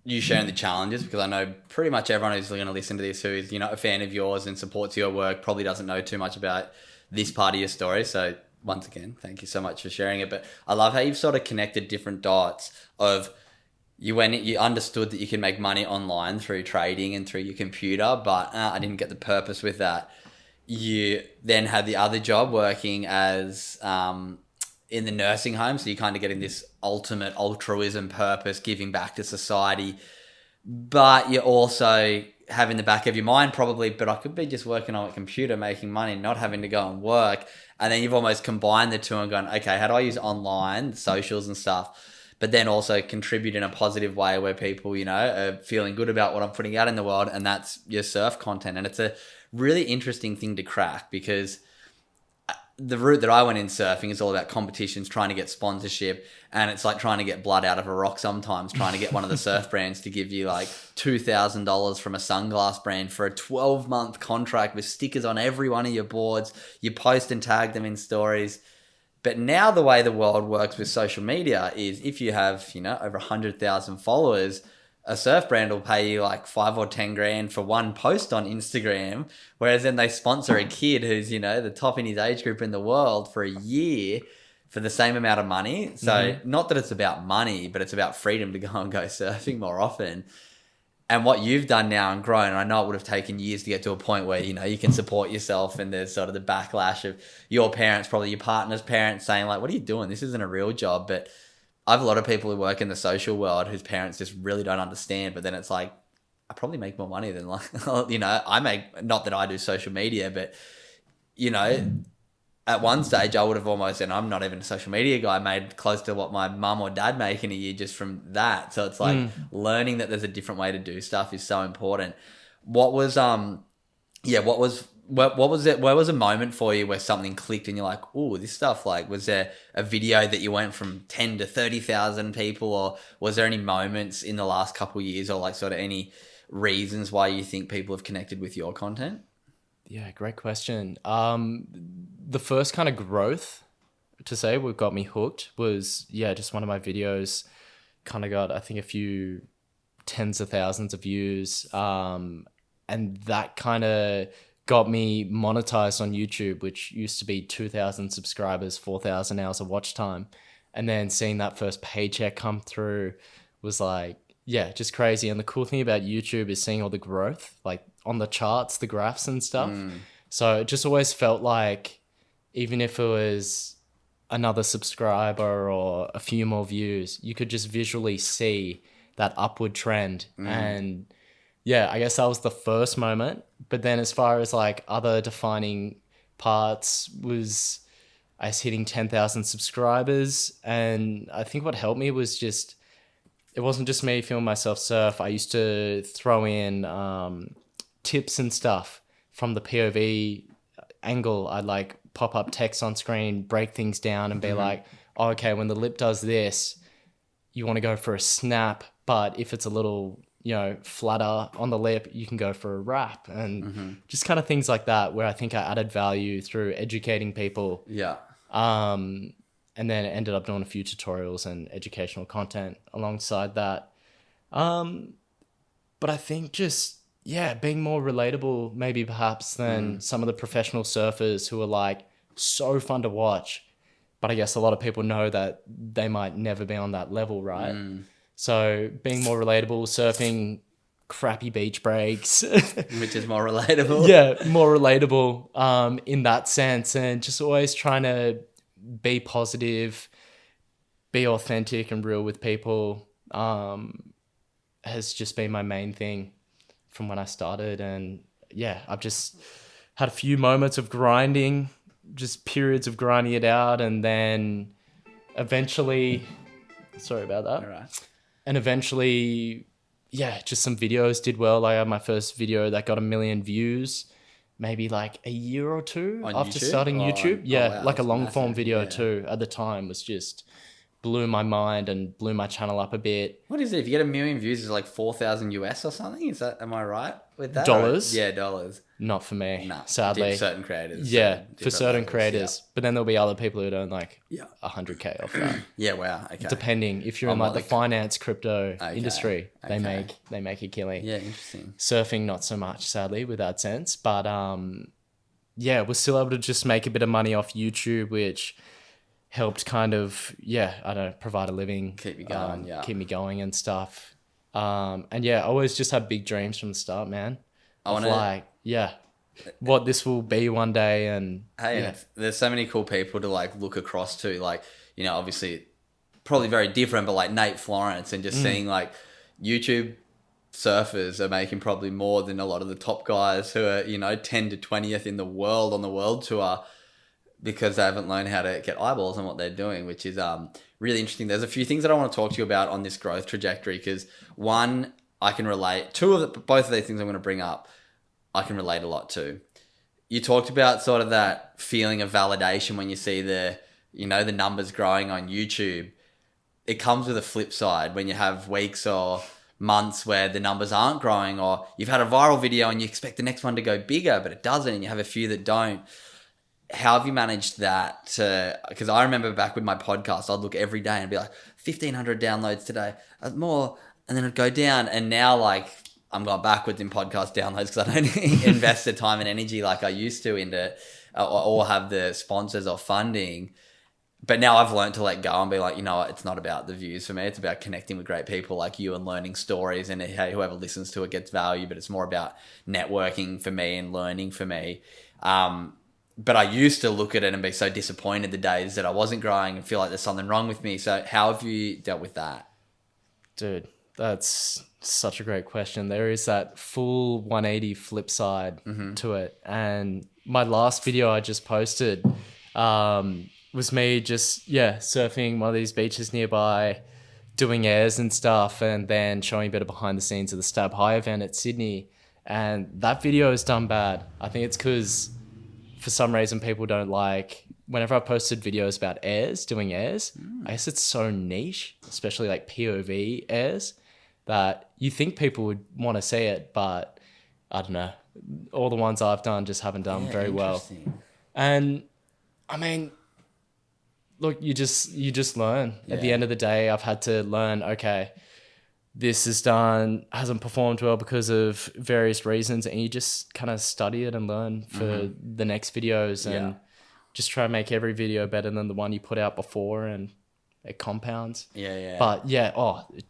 you sharing the challenges, because I know pretty much everyone who's going to listen to this who is, a fan of yours and supports your work probably doesn't know too much about this part of your story. So once again, thank you so much for sharing it. But I love how you've sort of connected different dots of you understood that you can make money online through trading and through your computer, but I didn't get the purpose with that. You then had the other job working as in the nursing home, so you're kind of getting this ultimate altruism purpose, giving back to society, but you also have in the back of your mind probably, but I could be just working on a computer making money, not having to go and work. And then you've almost combined the two and gone, okay, how do I use online socials and stuff, but then also contribute in a positive way where people, are feeling good about what I'm putting out in the world, and that's your surf content. And it's a really interesting thing to crack, because the route that I went in surfing is all about competitions, trying to get sponsorship, and it's like trying to get blood out of a rock sometimes, trying to get one of the surf brands to give you like $2,000 from a sunglass brand for a 12-month contract with stickers on every one of your boards. You post and tag them in stories. But now the way the world works with social media is if you have, over 100,000 followers, a surf brand will pay you like 5 or 10 grand for one post on Instagram, whereas then they sponsor a kid who's, the top in his age group in the world for a year for the same amount of money. So not that it's about money, but it's about freedom to go surfing more often. And what you've done now and grown, and I know it would have taken years to get to a point where, you can support yourself, and there's sort of the backlash of your parents, probably your partner's parents saying like, what are you doing? This isn't a real job. But I have a lot of people who work in the social world whose parents just really don't understand. But then it's like, I probably make more money than I make, not that I do social media, but, at one stage I would have almost, and I'm not even a social media guy, made close to what my mum or dad make in a year just from that. So it's like learning that there's a different way to do stuff is so important. What was, what was it? Where was a moment for you where something clicked and you're like, oh, this stuff, like, was there a video that you went from 10 to 30,000 people, or was there any moments in the last couple of years, or like sort of any reasons why you think people have connected with your content? Yeah, great question. The first kind of growth to say what got me hooked was, just one of my videos kind of got, I think, a few tens of thousands of views. And that kind of got me monetized on YouTube, which used to be 2,000 subscribers, 4,000 hours of watch time. And then seeing that first paycheck come through was like, just crazy. And the cool thing about YouTube is seeing all the growth, like on the charts, the graphs and stuff. So it just always felt like, even if it was another subscriber or a few more views, you could just visually see that upward trend. And I guess that was the first moment. But then as far as like other defining parts was I was hitting 10,000 subscribers. And I think what helped me was just, it wasn't just me filming myself surf. I used to throw in tips and stuff from the POV angle. I'd like pop up text on screen, break things down and be like, oh, okay, when the lip does this, you want to go for a snap. But if it's a little, flatter on the lip, you can go for a wrap, and just kind of things like that, where I think I added value through educating people. Yeah. And then ended up doing a few tutorials and educational content alongside that. But I think just, being more relatable maybe perhaps than some of the professional surfers who are like so fun to watch. But I guess a lot of people know that they might never be on that level, right? So being more relatable, surfing crappy beach breaks. Which is more relatable. More relatable in that sense. And just always trying to be positive, be authentic and real with people has just been my main thing from when I started. And I've just had a few moments of grinding, just periods of grinding it out, and then eventually, sorry about that. All right. And eventually, just some videos did well. Like I had my first video that got 1 million views, maybe like a year or two on after YouTube? starting YouTube. Wow, like a long massive. form video too at the time was just blew my mind and blew my channel up a bit. What is it? If you get 1 million views, it's like 4,000 US or something. Am I right with that? Dollars? Yeah, dollars. Not for me, Nah, sadly. certain creators. For certain creators. But then there'll be other people who don't like Yeah. 100K off that. Yeah, wow. Okay. Depending if you're in like the finance crypto industry, they okay. make a killing. Yeah, interesting. Surfing not so much, sadly, with AdSense, but we're still able to just make a bit of money off YouTube, which helped kind of provide a living, Keep you going, keep me going and stuff. I always just had big dreams from the start, man. What this will be one day. And there's so many cool people to like look across to, like, obviously probably very different, but like Nate Florence, and just seeing like YouTube surfers are making probably more than a lot of the top guys who are 10 to 20th in the world on the world tour, because they haven't learned how to get eyeballs on what they're doing, which is really interesting. There's a few things that I want to talk to you about on this growth trajectory, because one, I can relate. Both of these things I'm going to bring up, I can relate a lot to. You talked about sort of that feeling of validation when you see the numbers growing on YouTube. It comes with a flip side when you have weeks or months where the numbers aren't growing, or you've had a viral video and you expect the next one to go bigger, but it doesn't, and you have a few that don't. How have you managed that? Because I remember back with my podcast, I'd look every day and be like, 1,500 downloads today, more, and then it'd go down. And now, like, I'm going backwards in podcast downloads because I don't invest the time and energy like I used to into or have the sponsors or funding. But now I've learned to let go and be like, you know what, it's not about the views for me. It's about connecting with great people like you and learning stories. And hey, whoever listens to it gets value, but it's more about networking for me and learning for me. But I used to look at it and be so disappointed the days that I wasn't growing and feel like there's something wrong with me. So how have you dealt with that? Dude, that's such a great question. There is that full 180 flip side to it. And my last video I just posted was me just, surfing one of these beaches nearby, doing airs and stuff, and then showing a bit of behind the scenes of the Stab High event at Sydney. And that video is done bad. I think it's because for some reason people don't like, whenever I posted videos about airs, doing airs, I guess it's so niche, especially like POV airs, that you think people would want to see it, but I don't know. All the ones I've done just haven't done very well. And I mean, look, you just learn. At the end of the day, I've had to learn, okay, this hasn't performed well because of various reasons, and you just kind of study it and learn for the next videos and just try to make every video better than the one you put out before, and it compounds. But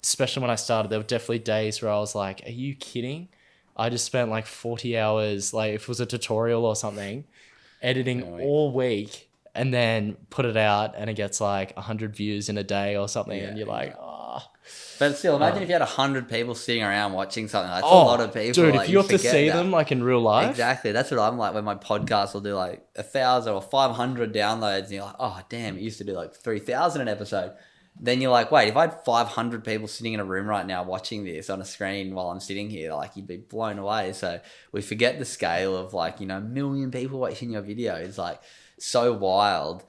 especially when I started, there were definitely days where I was like, are you kidding? I just spent like 40 hours, like if it was a tutorial or something, editing all week, and then put it out and it gets like 100 views in a day or something, and you're like, But still, imagine if you had 100 people sitting around watching something. That's a lot of people. Dude, like, if you have to see them like in real life. Exactly. That's what I'm like when my podcast will do like 1,000 or 500 downloads, and you're like, oh, damn, it used to do like 3,000 an episode. Then you're like, wait, if I had 500 people sitting in a room right now watching this on a screen while I'm sitting here, like, you'd be blown away. So we forget the scale of like, 1 million people watching your video. It's like so wild.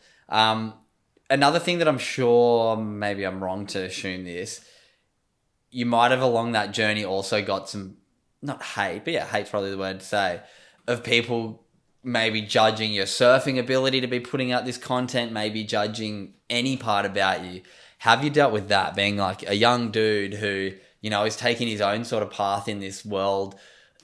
Another thing that I'm sure, maybe I'm wrong to assume this, you might have along that journey also got some, not hate, but hate's probably the word to say, of people maybe judging your surfing ability to be putting out this content, maybe judging any part about you. Have you dealt with that, being like a young dude who, is taking his own sort of path in this world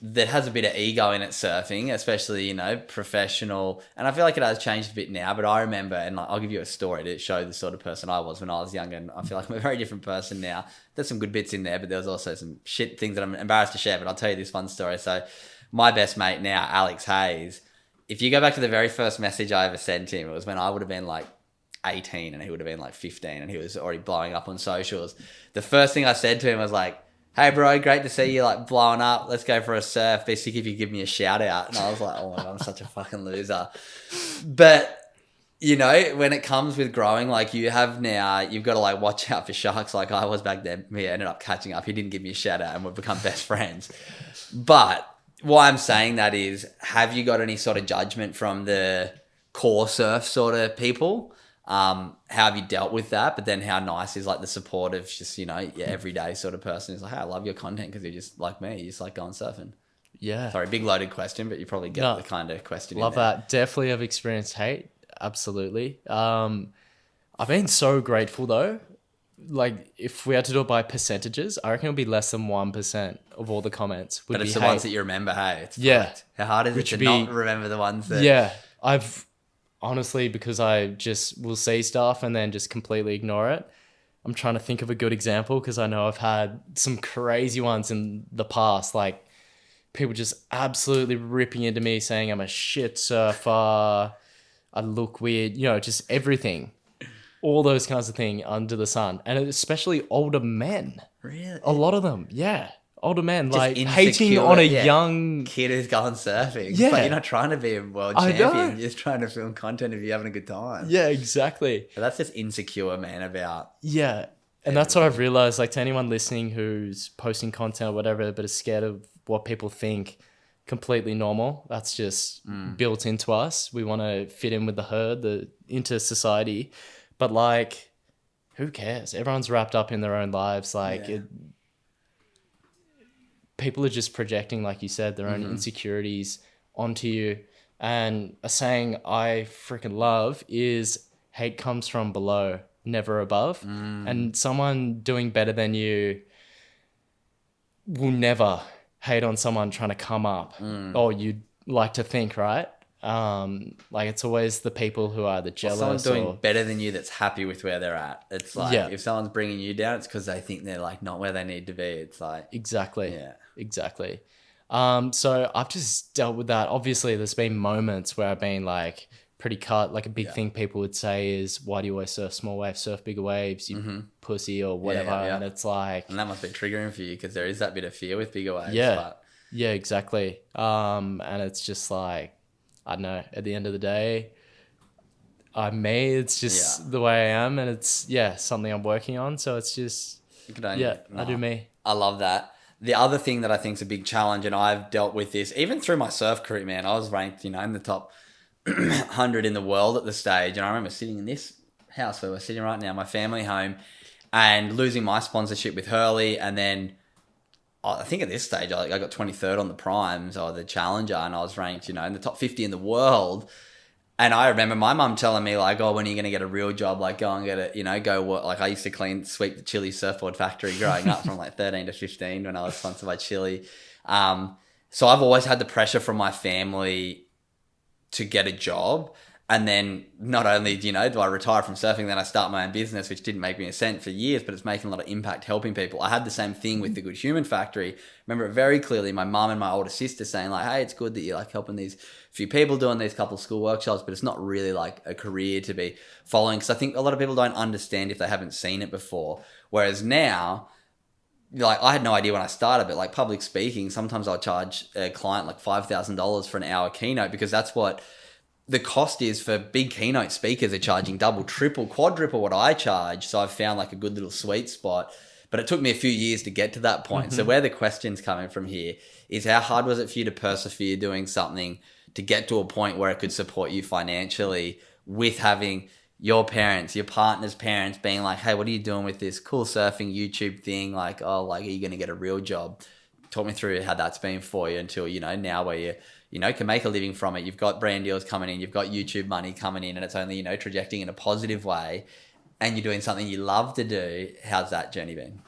that has a bit of ego in it surfing, especially, professional. And I feel like it has changed a bit now, but I remember, and I'll give you a story to show the sort of person I was when I was younger, and I feel like I'm a very different person now. There's some good bits in there, but there's also some shit things that I'm embarrassed to share, but I'll tell you this fun story. So my best mate now, Alex Hayes, if you go back to the very first message I ever sent him, it was when I would have been like 18 and he would have been like 15 and he was already blowing up on socials. The first thing I said to him was like, hey bro, great to see you like blowing up. Let's go for a surf. Be sick if you give me a shout out. And I was like, oh my God, I'm such a fucking loser. But when it comes with growing like you have now, you've got to like watch out for sharks like I was back then. Me ended up catching up. He didn't give me a shout out and we've become best friends. But why I'm saying that is, have you got any sort of judgment from the core surf sort of people? How have you dealt with that? But then how nice is like the support of just, your everyday sort of person who's like, hey, I love your content because you're just like me. You just like going surfing. Yeah. Sorry, big loaded question, but you probably get the kind of question. Love that. Definitely have experienced hate. Absolutely. I've been so grateful though. Like if we had to do it by percentages, I reckon it would be less than 1% of all the comments. But it's the ones that you remember, hey? It's fucked. How hard is it to not remember the ones that... Yeah. Honestly, because I just will see stuff and then just completely ignore it. I'm trying to think of a good example because I know I've had some crazy ones in the past, like people just absolutely ripping into me saying I'm a shit surfer, I look weird, just everything. All those kinds of things under the sun. And especially older men. Really? A lot of them, yeah. Older men, just like hating on a young kid who's going surfing. Yeah. But you're not trying to be a world champion. You're just trying to film content if you're having a good time. Yeah, exactly. But that's just insecure, man, about... Yeah. And that's what I've realized, like to anyone listening who's posting content or whatever, but is scared of what people think, completely normal. That's just built into us. We want to fit in with the herd, into society. But like, who cares? Everyone's wrapped up in their own lives. Like, people are just projecting, like you said, their own insecurities onto you. And a saying I freaking love is hate comes from below, never above. And someone doing better than you will never hate on someone trying to come up, or you'd like to think, right? Like, it's always the people who are the jealous. Someone doing better than you that's happy with where they're at. It's like, if someone's bringing you down, it's because they think they're like not where they need to be. It's like, exactly. So I've just dealt with that. Obviously, there's been moments where I've been like pretty cut. Like, a big thing people would say is, why do you always surf small waves? Surf bigger waves, you pussy, or whatever. And it's like, and that must be triggering for you because there is that bit of fear with bigger waves. Yeah, exactly. And it's just like, I don't know, at the end of the day, I'm me. It's just the way I am, and it's something I'm working on. So it's just I do me. I love that. The other thing that I think is a big challenge, and I've dealt with this even through my surf career, man. I was ranked, in the top 100 in the world at the stage, and I remember sitting in this house where we're sitting right now, my family home, and losing my sponsorship with Hurley, and then I think at this stage I got 23rd on the primes or the challenger, and I was ranked, in the top 50 in the world. And I remember my mum telling me like, oh, when are you going to get a real job? Like, go and get it, go work. Like, I used to sweep the Chili surfboard factory growing up from like 13 to 15 when I was sponsored by Chili. So I've always had the pressure from my family to get a job. And then not only, do I retire from surfing, then I start my own business, which didn't make me a cent for years, but it's making a lot of impact helping people. I had the same thing with the Good Human Factory. Remember it very clearly, my mum and my older sister saying like, hey, it's good that you're like helping these few people doing these couple of school workshops, but it's not really like a career to be following. Because I think a lot of people don't understand if they haven't seen it before. Whereas now, like, I had no idea when I started, but like public speaking, sometimes I'll charge a client like $5,000 for an hour keynote because that's what the cost is for big keynote speakers are charging double, triple, quadruple what I charge. So I've found like a good little sweet spot, but it took me a few years to get to that point. So where the question's coming from here is, how hard was it for you to persevere doing something to get to a point where it could support you financially, with having your parents, your partner's parents being like, hey, what are you doing with this cool surfing YouTube thing? Like, oh, like, are you going to get a real job? Talk me through how that's been for you until, now where you can make a living from it. You've got brand deals coming in, you've got YouTube money coming in, and it's only, trajecting in a positive way, and you're doing something you love to do. How's that journey been?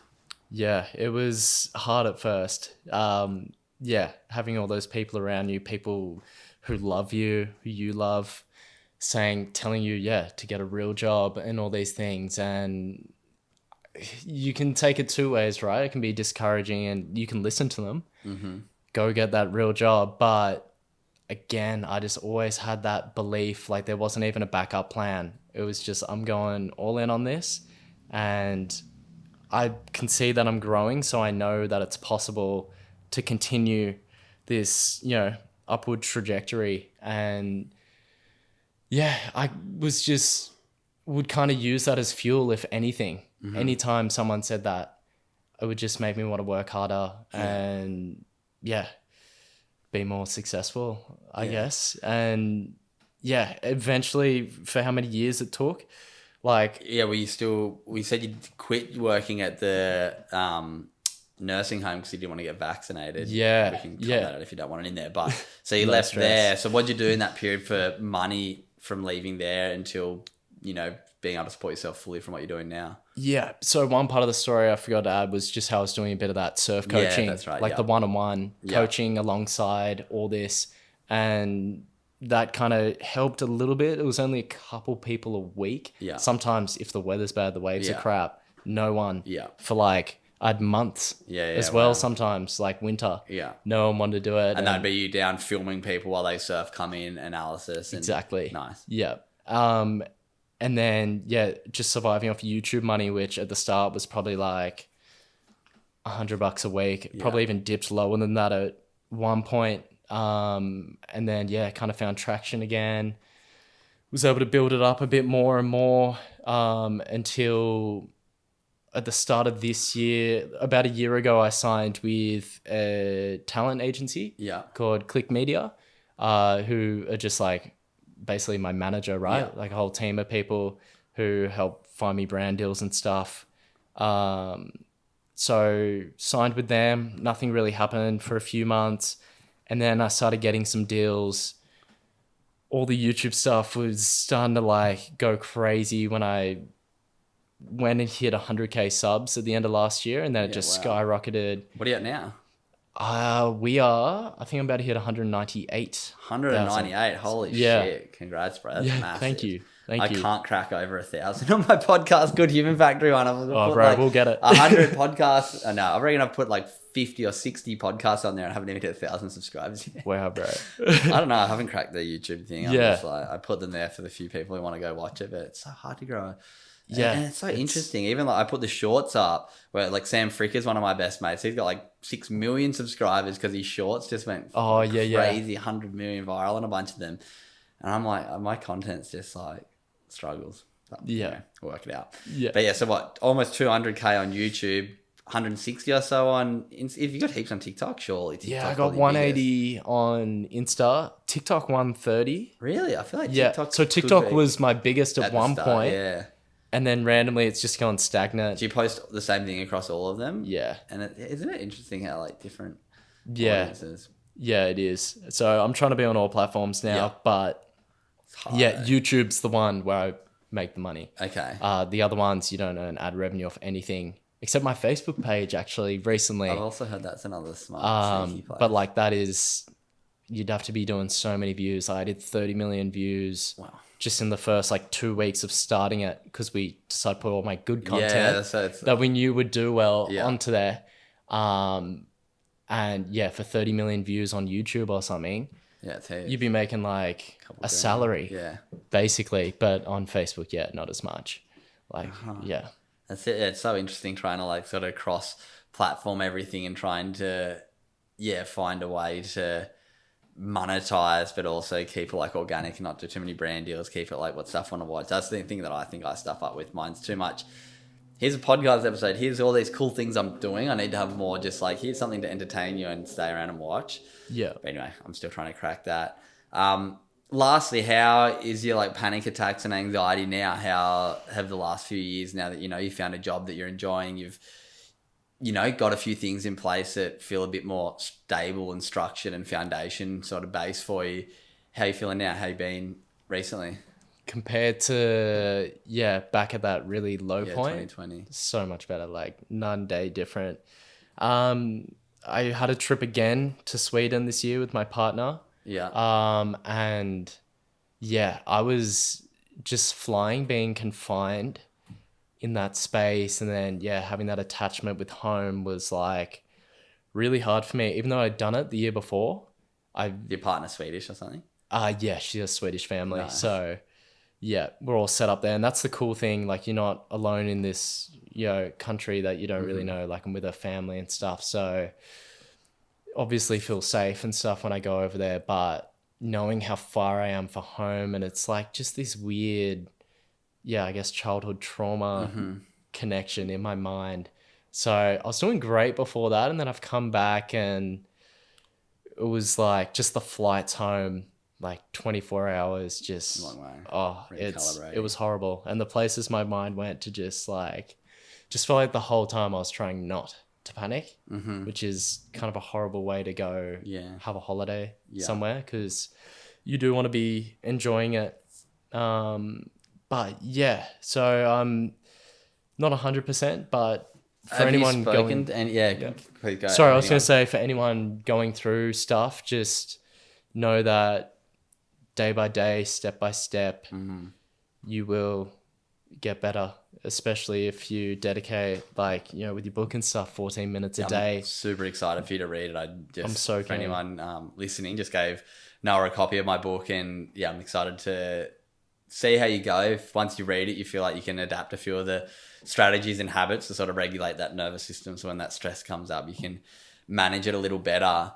Yeah, it was hard at first. Having all those people around you, people who love you, who you love, telling you, to get a real job and all these things. And you can take it two ways, right? It can be discouraging and you can listen to them, go get that real job. But again, I just always had that belief, like there wasn't even a backup plan. It was just, I'm going all in on this, and I can see that I'm growing. So I know that it's possible to continue this, upward trajectory. And I would kind of use that as fuel, if anything. Anytime someone said that, it would just make me want to work harder and be more successful, I guess. And eventually, for how many years it took, like... Yeah, we said you quit working at the nursing home because you didn't want to get vaccinated. Yeah. We can cut that out if you don't want it in there. But so you left there. So what'd you do in that period for money from leaving there until, being able to support yourself fully from what you're doing now? Yeah. So one part of the story I forgot to add was just how I was doing a bit of that surf coaching. Yeah, that's right. Like the one-on-one coaching alongside all this. And that kind of helped a little bit. It was only a couple people a week. Yeah. Sometimes if the weather's bad, the waves are crap, no one. Yeah. For like, I had months as well. Sometimes like winter. Yeah. No one wanted to do it. And that'd be you down filming people while they surf, come in, analysis. And exactly. Nice. Yeah. And then, just surviving off YouTube money, which at the start was probably like $100 a week. Yeah. Probably even dipped lower than that at one point. And then, kind of found traction again. Was able to build it up a bit more and more until at the start of this year, about a year ago, I signed with a talent agency Yeah. called Click Media, who are just like basically my manager, right? Yeah. Like a whole team of people who help find me brand deals and stuff. So signed with them, nothing really happened for a few months. And then I started getting some deals. All the YouTube stuff was starting to like go crazy when I went and hit 100K subs at the end of last year, and then it just skyrocketed. What are you at now? I think I'm about to hit 198. 198. Holy shit. Congrats, bro. That's massive. Thank you. I can't crack over 1,000 on my podcast. Good Human Factory one. Oh, bro, we'll get it. 100 podcasts. No, I reckon I've put like 50 or 60 podcasts on there and I haven't even hit 1,000 subscribers yet. Wow, bro. I don't know. I haven't cracked the YouTube thing. I'm Yeah. just like, I put them there for the few people who want to go watch it, but it's so hard to grow. Yeah. And it's so interesting. Even like I put the shorts up where like Sam Frick is one of my best mates. He's got like 6 million subscribers because his shorts just went crazy, 100 million viral on a bunch of them. And I'm like, my content's just like struggles. But, we'll work it out. Yeah. But yeah, so what? Almost 200K on YouTube, 160 or so on. If you got heaps on TikTok, surely. TikTok's I got probably 180 on Insta. TikTok 130. Really? I feel like Yeah. TikTok. So TikTok was my biggest at the one start, point, Yeah. and then randomly it's just gone stagnant. Do you post the same thing across all of them? Yeah. And isn't it interesting how like different Yeah. audiences? Yeah, it is. So I'm trying to be on all platforms now, Yeah. but It's hard. yeah, YouTube's the one where I make the money. Okay. The other ones, you don't earn ad revenue off anything except my Facebook page. Actually, recently, I've also heard that's another smart sneaky play. but like that is, you'd have to be doing so many views. I did 30 million views. Wow. Just in the first like 2 weeks of starting it, because we decided to put all my good content Yeah, so it's that we knew would do well Yeah. onto there. And yeah, for 30 million views on YouTube or something, it's heaps. you'd be making like Couple a grand. salary, Yeah. basically. But on Facebook, yeah, not as much. Like, yeah. That's it. It's so interesting trying to like sort of cross platform everything and trying to find a way to monetize but also keep it like organic and not do too many brand deals, keep it like what stuff I want to watch. That's the thing that I think I stuff up with. Mine's too much. Here's a podcast episode. Here's all these cool things I'm doing. I need to have more just like, here's something to entertain you and stay around and watch. Yeah. But anyway, I'm still trying to crack that. Lastly, how is your like panic attacks and anxiety now? How have the last few years, now that, you found a job that you're enjoying, you've, got a few things in place that feel a bit more stable and structured and foundation sort of base for you. How you feeling now? How you been recently? Compared to, back at that really low point, 2020. so much better, like night and day different. I had a trip again to Sweden this year with my partner. Yeah. And yeah, I was just flying, being confined in that space. And then, having that attachment with home was like really hard for me, even though I'd done it the year before. Your partner Swedish or something? Yeah, she's a Swedish family. Nice. So yeah, we're all set up there. And that's the cool thing. Like, you're not alone in this, country that you don't really know. Like, I'm with a family and stuff. So obviously feel safe and stuff when I go over there, but knowing how far I am for home, and it's like just this weird, I guess childhood trauma connection in my mind. So I was doing great before that, and then I've come back and it was like just the flights home, like 24 hours, just Long way. it was horrible. And the places my mind went to just felt like the whole time I was trying not to panic, which is kind of a horrible way to go have a holiday somewhere, because you do want to be enjoying it. But yeah, so I'm not 100%, but for Have anyone you spoken going, and please go. sorry, I was going to say, for anyone going through stuff, just know that day by day, step by step, you will get better, especially if you dedicate, like, with your book and stuff, 14 minutes a day. I'm super excited for you to read it. I'm so for keen. anyone listening, just gave Noah a copy of my book, and I'm excited to see how you go. If once you read it, you feel like you can adapt a few of the strategies and habits to sort of regulate that nervous system, so when that stress comes up, you can manage it a little better.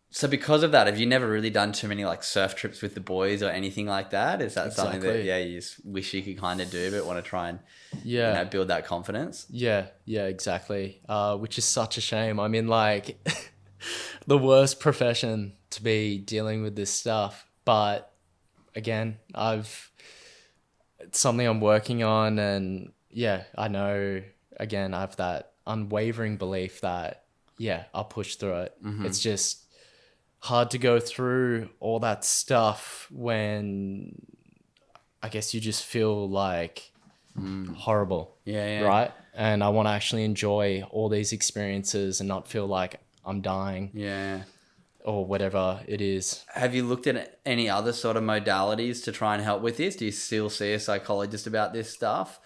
So So because of that, have you never really done too many like surf trips with the boys or anything like that? Is that something that you just wish you could kind of do, but want to try and build that confidence? Yeah, exactly. Which is such a shame. I mean, like, the worst profession to be dealing with this stuff. But again, it's something I'm working on, and I know. Again, I have that unwavering belief that I'll push through it. Mm-hmm. It's just hard to go through all that stuff when I guess you just feel like horrible. Yeah. Right? And I want to actually enjoy all these experiences and not feel like I'm dying. Yeah. Or whatever it is. Have you looked at any other sort of modalities to try and help with this? Do you still see a psychologist about this stuff?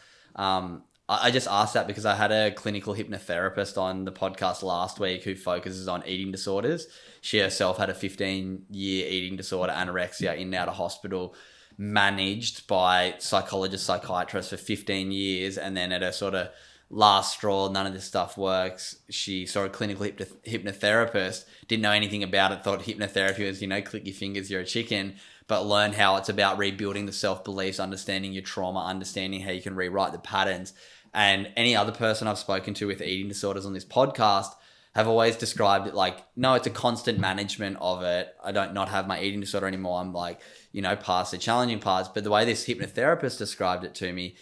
I just asked that because I had a clinical hypnotherapist on the podcast last week who focuses on eating disorders. She herself had a 15-year eating disorder, anorexia, in and out of hospital, managed by psychologists, psychiatrists for 15 years. And then at her sort of last straw, none of this stuff works. She saw a clinical hypnotherapist, didn't know anything about it, thought hypnotherapy was, click your fingers, you're a chicken, but learned how it's about rebuilding the self-beliefs, understanding your trauma, understanding how you can rewrite the patterns. And any other person I've spoken to with eating disorders on this podcast have always described it like, no, it's a constant management of it. I don't not have my eating disorder anymore. I'm like, past the challenging parts. But the way this hypnotherapist described it to me,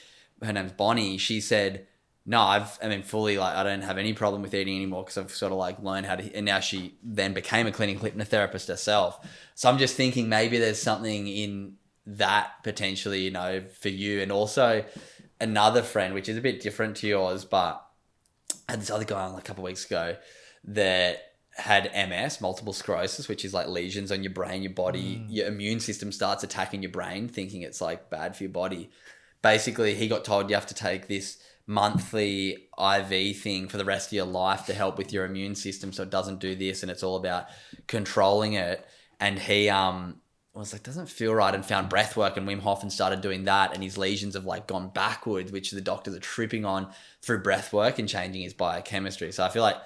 her name's Bonnie, she said, no, I don't have any problem with eating anymore because I've sort of like learned how to, and now she then became a clinical hypnotherapist herself. So I'm just thinking maybe there's something in that potentially, for you. And also another friend, which is a bit different to yours, but I had this other guy on a couple of weeks ago that had MS, multiple sclerosis, which is like lesions on your brain, your body, your immune system starts attacking your brain, thinking it's like bad for your body. Basically, he got told you have to take this monthly IV thing for the rest of your life to help with your immune system so it doesn't do this, and it's all about controlling it. And he was like, doesn't feel right, and found breath work and Wim Hof and started doing that, and his lesions have like gone backwards, which the doctors are tripping on through breath work and changing his biochemistry. So I feel like,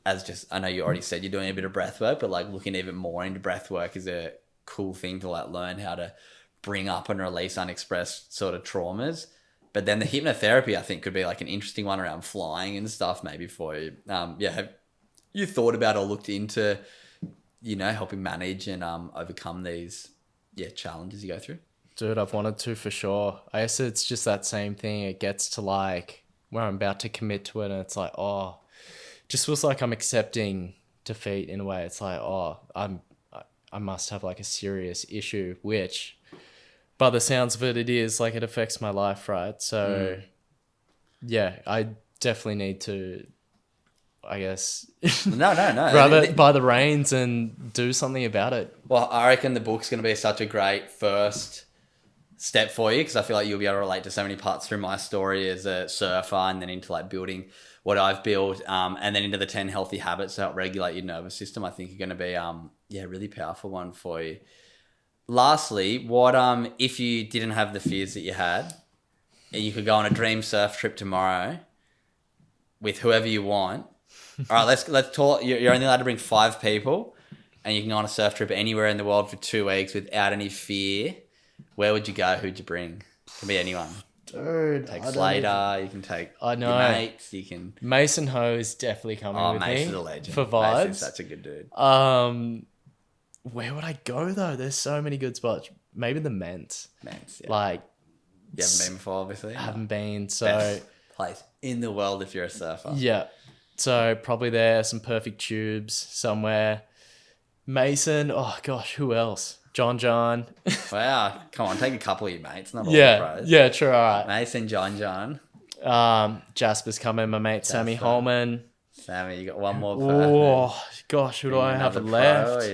I know you already said you're doing a bit of breath work, but like looking even more into breath work is a cool thing to like learn how to bring up and release unexpressed sort of traumas. But then the hypnotherapy, I think, could be like an interesting one around flying and stuff maybe for you. Have you thought about or looked into, helping manage and overcome these challenges you go through? Dude, I've wanted to for sure. I guess it's just that same thing. It gets to like where I'm about to commit to it and it's like, just feels like I'm accepting defeat in a way. It's like, I must have like a serious issue, which by the sounds of it, it is like it affects my life, right? So I definitely need to, I guess, no. grab it by the reins and do something about it. Well, I reckon the book's going to be such a great first step for you because I feel like you'll be able to relate to so many parts through my story as a surfer and then into like building what I've built and then into the 10 healthy habits to help regulate your nervous system. I think you're going to be a really powerful one for you. Lastly, what if you didn't have the fears that you had and you could go on a dream surf trip tomorrow with whoever you want? All right, let's talk. You're only allowed to bring 5 people and you can go on a surf trip anywhere in the world for 2 weeks without any fear. Where would you go? Who'd you bring? It can be anyone. Dude, take Slater. You can take your mates. You can. Mason Ho is definitely coming with Mason's me a legend. for vibes. Mason's such a good dude. Where would I go though? There's so many good spots. Maybe the Ments. Yeah. Like, you haven't been before, obviously. Haven't been. So best place in the world if you're a surfer. Yeah. So probably there, some perfect tubes somewhere. Mason. Oh gosh, who else? John. Wow, come on, take a couple of your mates, not all the pros. Yeah, true. All right. Mason, John. Jasper's coming. My mate Sammy Holman. Sammy, you got one more person. Oh gosh, who do I have left?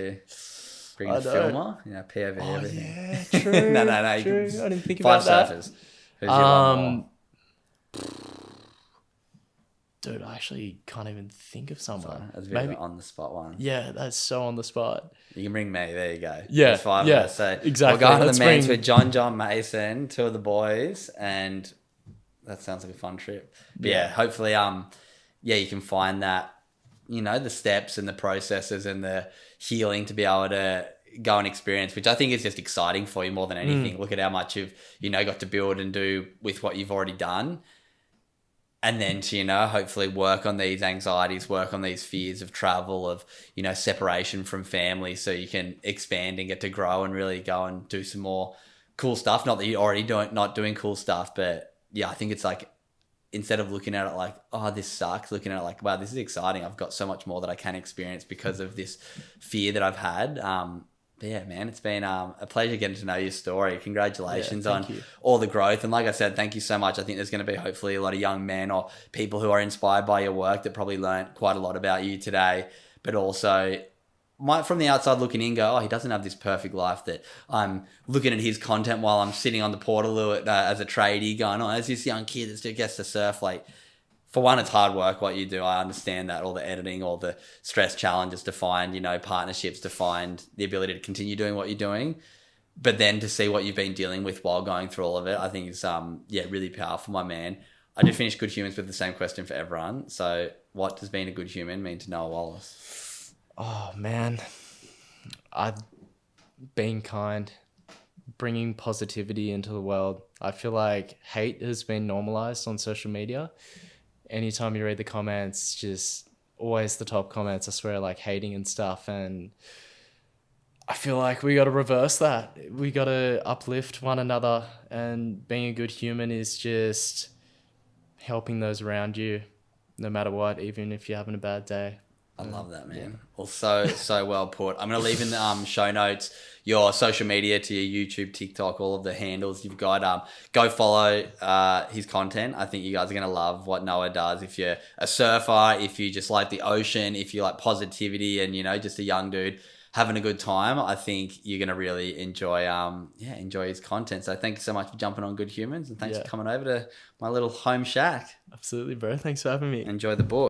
Bring a filmer, POV, everything. Yeah, true. No. True. I didn't think about 5 that. surfers. Who's your one more? Dude, I actually can't even think of someone. That's a bit of an on the spot one. Yeah, that's so on the spot. You can bring me. There you go. Yeah, There's 5 of us. So exactly. We're going to the Ments with John, Mason, 2 of the boys, and that sounds like a fun trip. But hopefully, you can find that the steps and the processes and the healing to be able to go and experience, which I think is just exciting for you more than anything. Look at how much you've, got to build and do with what you've already done. And then to, hopefully work on these anxieties, work on these fears of travel, of, separation from family, so you can expand and get to grow and really go and do some more cool stuff. Not that you're already not doing cool stuff, but yeah, I think it's like, instead of looking at it like, oh, this sucks, looking at it like, wow, this is exciting. I've got so much more that I can experience because of this fear that I've had. But yeah, man, it's been a pleasure getting to know your story. Congratulations on all the growth. And like I said, thank you so much. I think there's going to be hopefully a lot of young men or people who are inspired by your work that probably learned quite a lot about you today, but also might from the outside looking in go, oh, he doesn't have this perfect life that I'm looking at his content while I'm sitting on the Portaloo as a tradie going, oh, as this young kid that still gets to surf. Like, for one, it's hard work what you do. I understand that, all the editing, all the stress challenges to find, partnerships, to find the ability to continue doing what you're doing. But then to see what you've been dealing with while going through all of it, I think is, really powerful, my man. I did finish Good Humans with the same question for everyone. So what does being a good human mean to Noah Wallace? Oh, man. Being kind, bringing positivity into the world. I feel like hate has been normalized on social media. Anytime you read the comments, just always the top comments, I swear, like hating and stuff. And I feel like we got to reverse that. We got to uplift one another. And being a good human is just helping those around you, no matter what, even if you're having a bad day. I love that, man. Yeah. Well, so well put. I'm going to leave in the show notes your social media to your YouTube, TikTok, all of the handles you've got. Go follow his content. I think you guys are going to love what Noah does. If you're a surfer, if you just like the ocean, if you like positivity and, just a young dude having a good time, I think you're going to really enjoy his content. So thank you so much for jumping on Good Humans, and thanks for coming over to my little home shack. Absolutely, bro. Thanks for having me. Enjoy the book.